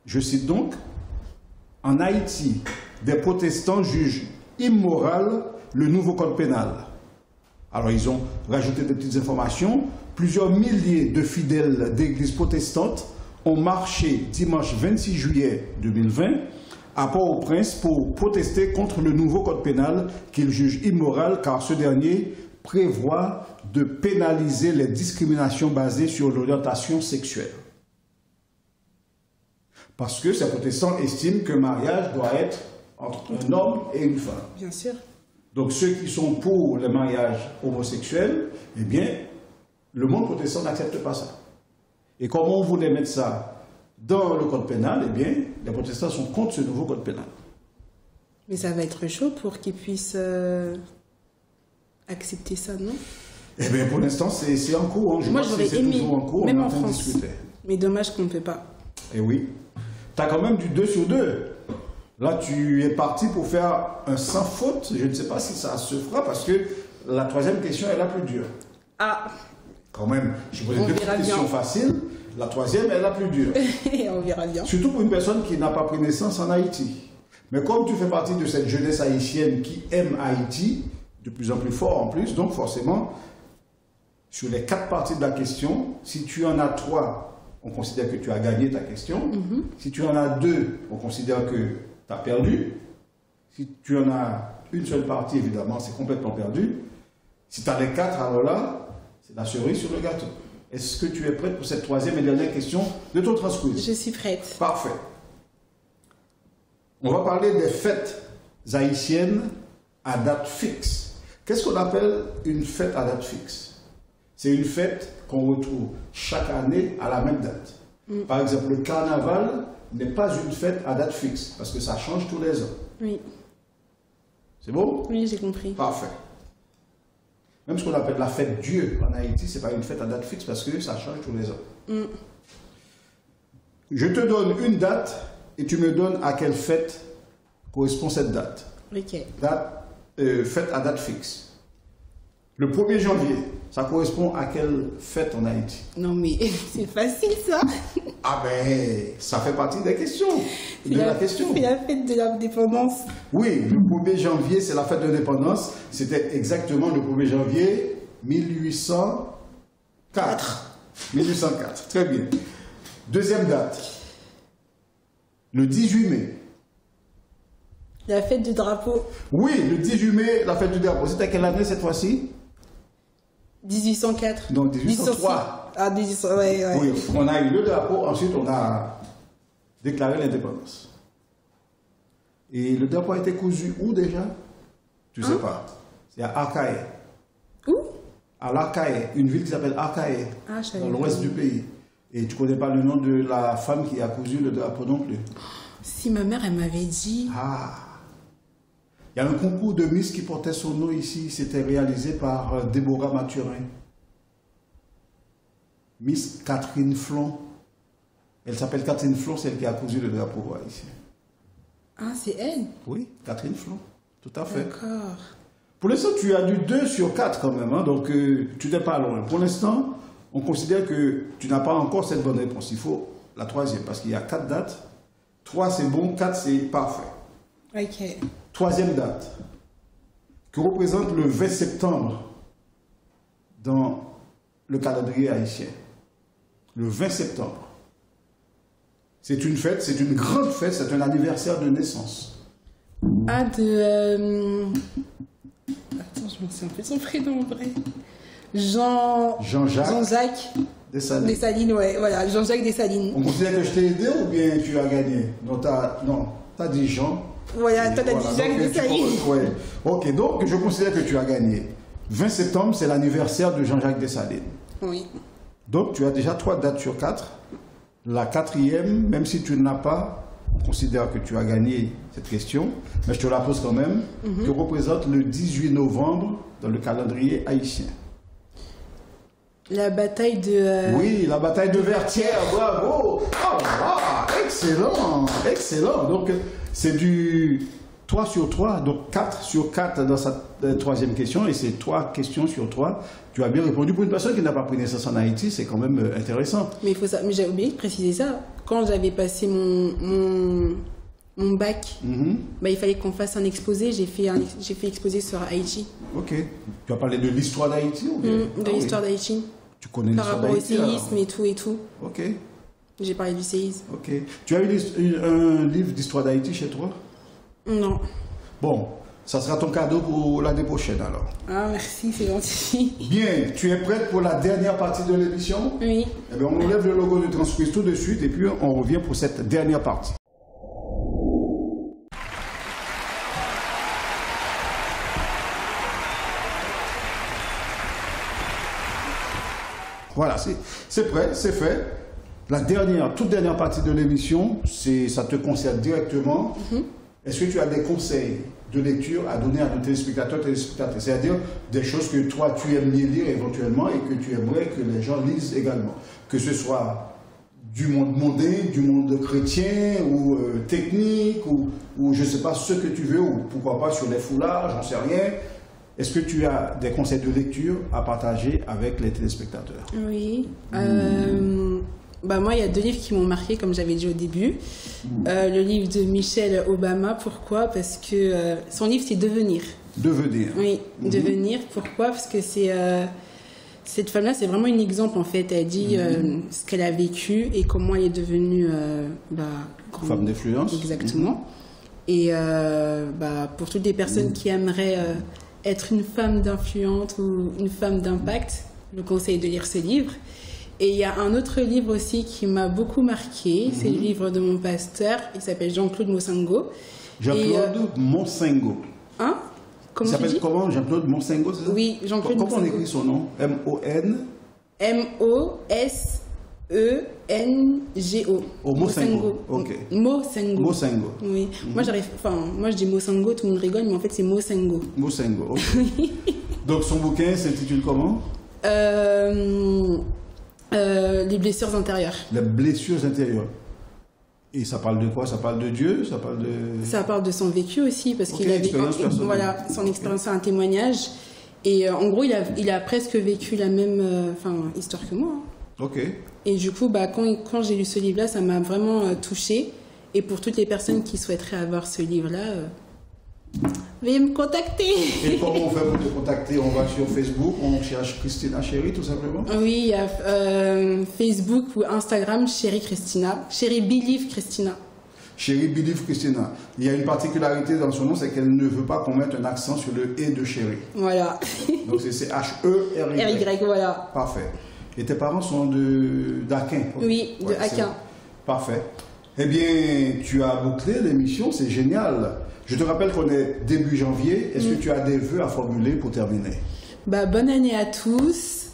[SPEAKER 1] je cite donc, « En Haïti, des protestants jugent immoral le nouveau code pénal ». Alors ils ont rajouté des petites informations. Plusieurs milliers de fidèles d'églises protestantes ont marché dimanche 26 juillet 2020 à Port-au-Prince pour protester contre le nouveau code pénal qu'ils jugent immoral car ce dernier prévoit de pénaliser les discriminations basées sur l'orientation sexuelle. Parce que ces protestants estiment qu'un mariage doit être entre un homme et une femme.
[SPEAKER 2] Bien sûr.
[SPEAKER 1] Donc ceux qui sont pour le mariage homosexuel, eh bien, le monde protestant n'accepte pas ça. Et comme on voulait mettre ça dans le code pénal, eh bien, les protestants sont contre ce nouveau code pénal.
[SPEAKER 2] Mais ça va être chaud pour qu'ils puissent accepter ça, non?
[SPEAKER 1] Eh bien, pour l'instant, c'est en cours. Hein.
[SPEAKER 2] Moi, j'aurais aimé,
[SPEAKER 1] toujours en cours,
[SPEAKER 2] même
[SPEAKER 1] on est
[SPEAKER 2] en
[SPEAKER 1] train de
[SPEAKER 2] France.
[SPEAKER 1] discuter.
[SPEAKER 2] Mais dommage qu'on ne peut pas.
[SPEAKER 1] Eh oui. Tu as quand même du 2 sur 2. Là, tu es parti pour faire un sans faute. Je ne sais pas si ça se fera parce que la troisième question est la plus dure.
[SPEAKER 2] Ah.
[SPEAKER 1] Quand même, je pose
[SPEAKER 2] On
[SPEAKER 1] deux
[SPEAKER 2] verra
[SPEAKER 1] questions
[SPEAKER 2] bien.
[SPEAKER 1] faciles. La troisième est la plus dure.
[SPEAKER 2] On verra bien.
[SPEAKER 1] Surtout pour une personne qui n'a pas pris naissance en Haïti. Mais comme tu fais partie de cette jeunesse haïtienne qui aime Haïti, de plus en plus fort en plus, donc forcément, sur les 4 parties de la question, si tu en as 3, on considère que tu as gagné ta question. Si tu en as 2, on considère que tu as perdu. Si tu en as une seule partie, évidemment, c'est complètement perdu. Si tu as les 4, alors là, c'est la cerise sur le gâteau. Est-ce que tu es prête pour cette troisième et dernière question de ton transquiz?
[SPEAKER 2] Je suis prête.
[SPEAKER 1] Parfait. On va parler des fêtes haïtiennes à date fixe. Qu'est-ce qu'on appelle une fête à date fixe? C'est une fête qu'on retrouve chaque année à la même date. Par exemple, le carnaval n'est pas une fête à date fixe parce que ça change tous les ans.
[SPEAKER 2] Oui.
[SPEAKER 1] C'est bon?
[SPEAKER 2] Oui, j'ai compris.
[SPEAKER 1] Parfait. Même ce qu'on appelle la fête Dieu en Haïti, ce n'est pas une fête à date fixe parce que ça change tous les ans. Je te donne une date et tu me donnes à quelle fête correspond cette date.
[SPEAKER 2] Ok.
[SPEAKER 1] Fête à date fixe. Le 1er janvier, ça correspond à quelle fête en Haïti?
[SPEAKER 2] Non mais c'est facile ça.
[SPEAKER 1] Ah ben, ça fait partie des questions. De la question.
[SPEAKER 2] C'est la fête de l'indépendance.
[SPEAKER 1] Oui, le 1er janvier, c'est la fête de l'indépendance. C'était exactement le 1er janvier 1804. 1804, très bien. Deuxième date, le 18 mai.
[SPEAKER 2] La fête du drapeau.
[SPEAKER 1] Oui, le 18 mai, la fête du drapeau. C'était quelle année cette fois-ci?
[SPEAKER 2] 1804.
[SPEAKER 1] Donc 1803.
[SPEAKER 2] Ah, 1800, ouais.
[SPEAKER 1] Oui, on a eu le drapeau, ensuite on a déclaré l'indépendance. Et le drapeau a été cousu où déjà? Tu ne sais pas. C'est à Arcae.
[SPEAKER 2] Où?
[SPEAKER 1] À l'Arcae, une ville qui s'appelle Arcae,
[SPEAKER 2] Ah, je savais
[SPEAKER 1] dans
[SPEAKER 2] pas.
[SPEAKER 1] l'ouest du pays. Et tu ne connais pas le nom de la femme qui a cousu le drapeau non plus?
[SPEAKER 2] Si ma mère, elle m'avait dit.
[SPEAKER 1] Ah! Il y a un concours de Miss qui portait son nom ici. C'était réalisé par Déborah Mathurin. Miss Catherine Flon. Elle s'appelle Catherine Flon, celle qui a cousu le drapeau ici.
[SPEAKER 2] Ah, c'est elle?
[SPEAKER 1] Oui, Catherine Flon. Tout à fait.
[SPEAKER 2] D'accord.
[SPEAKER 1] Pour l'instant, tu as du 2 sur 4 quand même. Hein, donc, tu n'es pas loin. Pour l'instant, on considère que tu n'as pas encore cette bonne réponse. Il faut la troisième parce qu'il y a 4 dates. 3, c'est bon. 4, c'est parfait.
[SPEAKER 2] Ok.
[SPEAKER 1] Troisième date, que représente le 20 septembre dans le calendrier haïtien. Le 20 septembre. C'est une fête, c'est une grande fête, c'est un anniversaire de naissance.
[SPEAKER 2] Ah, de... Attends, je me souviens plus de son prénom en vrai. Jean-Jacques Dessalines, ouais, voilà, Jean-Jacques Dessalines.
[SPEAKER 1] On considère que je t'ai aidé ou bien tu as gagné? Non, t'as dit Jean.
[SPEAKER 2] Voilà, toi t'as dit Jacques Dessalines.
[SPEAKER 1] Ouais. Ok, donc je considère que tu as gagné. 20 septembre, c'est l'anniversaire de Jean-Jacques Dessalines.
[SPEAKER 2] Oui.
[SPEAKER 1] Donc tu as déjà 3 dates sur 4. La 4e, même si tu ne l'as pas, on considère que tu as gagné cette question, mais je te la pose quand même, que représente le 18 novembre dans le calendrier haïtien.
[SPEAKER 2] La bataille de...
[SPEAKER 1] Oui, la bataille de Vertières, bravo. Oh, wow, excellent, excellent. Donc c'est du 3 sur 3, donc 4 sur 4 dans sa 3e question, et c'est 3 questions sur 3. Tu as bien répondu. Pour une personne qui n'a pas pris naissance en Haïti, c'est quand même intéressant.
[SPEAKER 2] Mais j'ai oublié de préciser ça. Quand j'avais passé mon bac, bah, il fallait qu'on fasse un exposé. J'ai fait exposé sur Haïti.
[SPEAKER 1] Ok. Tu as parlé de l'histoire d'Haïti ou bien?
[SPEAKER 2] De l'histoire d'Haïti.
[SPEAKER 1] Tu connais l'histoire d'Haïti?
[SPEAKER 2] Par rapport au séisme et tout et tout.
[SPEAKER 1] Ok.
[SPEAKER 2] J'ai parlé du séisme.
[SPEAKER 1] Ok. Tu as eu un livre d'histoire d'Haïti chez toi?
[SPEAKER 2] Non.
[SPEAKER 1] Bon. Ça sera ton cadeau pour l'année prochaine alors.
[SPEAKER 2] Ah merci, c'est gentil.
[SPEAKER 1] Bien, tu es prête pour la dernière partie de l'émission?
[SPEAKER 2] Oui.
[SPEAKER 1] Eh bien, on enlève le logo de Transquiz tout de suite et puis on revient pour cette dernière partie. Voilà, c'est prêt, c'est fait. La toute dernière partie de l'émission, ça te concerne directement. Est-ce que tu as des conseils de lecture à donner à nos téléspectateurs, c'est-à-dire des choses que toi tu aimes bien lire éventuellement et que tu aimerais que les gens lisent également, que ce soit du monde mondain, du monde chrétien ou technique ou je ne sais pas ce que tu veux, ou pourquoi pas sur les foulards, j'en sais rien. Est-ce que tu as des conseils de lecture à partager avec les téléspectateurs?
[SPEAKER 2] Oui. Bah moi, il y a 2 livres qui m'ont marqué, comme j'avais dit au début. Le livre de Michelle Obama. Pourquoi? Parce que son livre, c'est Devenir. Devenir. Oui, Devenir. Pourquoi? Parce que cette femme-là, c'est vraiment un exemple, en fait. Elle dit ce qu'elle a vécu et comment elle est devenue...
[SPEAKER 1] femme d'influence.
[SPEAKER 2] Exactement. Et pour toutes les personnes qui aimeraient être une femme d'influence ou une femme d'impact, je vous conseille de lire ce livre. Et il y a un autre livre aussi qui m'a beaucoup marqué, c'est le livre de mon pasteur, il s'appelle Jean-Claude Monsengo.
[SPEAKER 1] Jean-Claude Monsengo.
[SPEAKER 2] Hein? Comment
[SPEAKER 1] il s'appelle comment? Jean-Claude Monsengo, c'est ça?
[SPEAKER 2] Oui, Jean-Claude Monsengo.
[SPEAKER 1] Comment on écrit son nom? M-O-N?
[SPEAKER 2] M-O-S-E-N-G-O.
[SPEAKER 1] Oh, Monsengo. Ok.
[SPEAKER 2] Monsengo. Oui. Moi, je dis Monsengo, tout le monde rigole, mais en fait, c'est Monsengo.
[SPEAKER 1] Monsengo, ok. Donc, son bouquin s'intitule comment?
[SPEAKER 2] Les blessures intérieures.
[SPEAKER 1] Les blessures intérieures. Et ça parle de quoi? Ça parle de Dieu?
[SPEAKER 2] Ça parle de son vécu aussi, parce qu'il avait son expérience, c'est un témoignage. Et en gros, il a presque vécu la même histoire que moi. Hein.
[SPEAKER 1] Ok.
[SPEAKER 2] Et du coup, quand j'ai lu ce livre-là, ça m'a vraiment touchée. Et pour toutes les personnes qui souhaiteraient avoir ce livre-là, veuillez me contacter.
[SPEAKER 1] Et comment on fait pour te contacter? On va sur Facebook, on cherche Christina Chéri tout simplement?
[SPEAKER 2] Oui, il y a Facebook ou Instagram, Chéri Christina. Chéri Believe Christina.
[SPEAKER 1] Chéri Believe Christina. Il y a une particularité dans son nom, c'est qu'elle ne veut pas qu'on mette un accent sur le « et » de Chéri.
[SPEAKER 2] Voilà.
[SPEAKER 1] Donc c'est H-E-R-Y.
[SPEAKER 2] R-Y, voilà.
[SPEAKER 1] Parfait. Et tes parents sont d'Aquin?
[SPEAKER 2] Oui, de Aquin.
[SPEAKER 1] Parfait. Eh bien, tu as bouclé l'émission, c'est génial. Je te rappelle qu'on est début janvier. Est-ce que tu as des vœux à formuler pour terminer?
[SPEAKER 2] Bonne année à tous.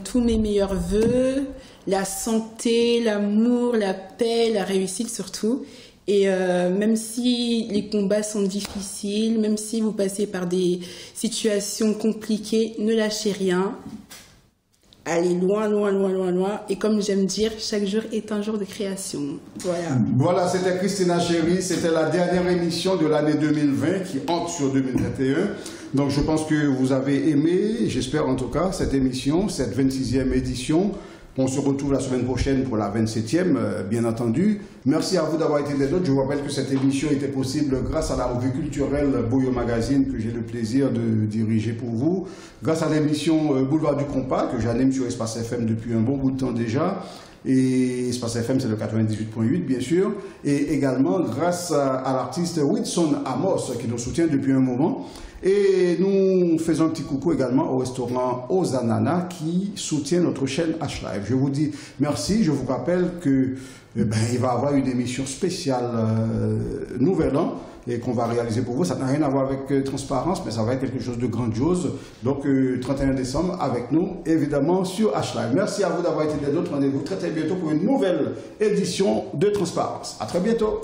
[SPEAKER 2] Tous mes meilleurs vœux. La santé, l'amour, la paix, la réussite surtout. Et même si les combats sont difficiles, même si vous passez par des situations compliquées, ne lâchez rien. Allez loin, loin, loin, loin, loin. Et comme j'aime dire, chaque jour est un jour de création. Voilà.
[SPEAKER 1] Voilà, c'était Christina Chéri. C'était la dernière émission de l'année 2020 qui entre sur 2021. Donc je pense que vous avez aimé, j'espère en tout cas, cette émission, cette 26e édition On se retrouve la semaine prochaine pour la 27e, bien entendu. Merci à vous d'avoir été des nôtres. Je vous rappelle que cette émission était possible grâce à la revue culturelle Boyo Magazine que j'ai le plaisir de diriger pour vous. Grâce à l'émission Boulevard du Compas que j'anime sur Espace FM depuis un bon bout de temps déjà. Et Espace FM, c'est le 98.8, bien sûr. Et également grâce à l'artiste Whitson Amos qui nous soutient depuis un moment. Et nous faisons un petit coucou également au restaurant Ozanana qui soutient notre chaîne H-Live. Je vous dis merci. Je vous rappelle que il va y avoir une émission spéciale Nouvel An et qu'on va réaliser pour vous. Ça n'a rien à voir avec Transparence, mais ça va être quelque chose de grandiose. Donc 31 décembre avec nous, évidemment, sur H-Live. Merci à vous d'avoir été des nôtres. Rendez-vous très bientôt pour une nouvelle édition de Transparence. À très bientôt.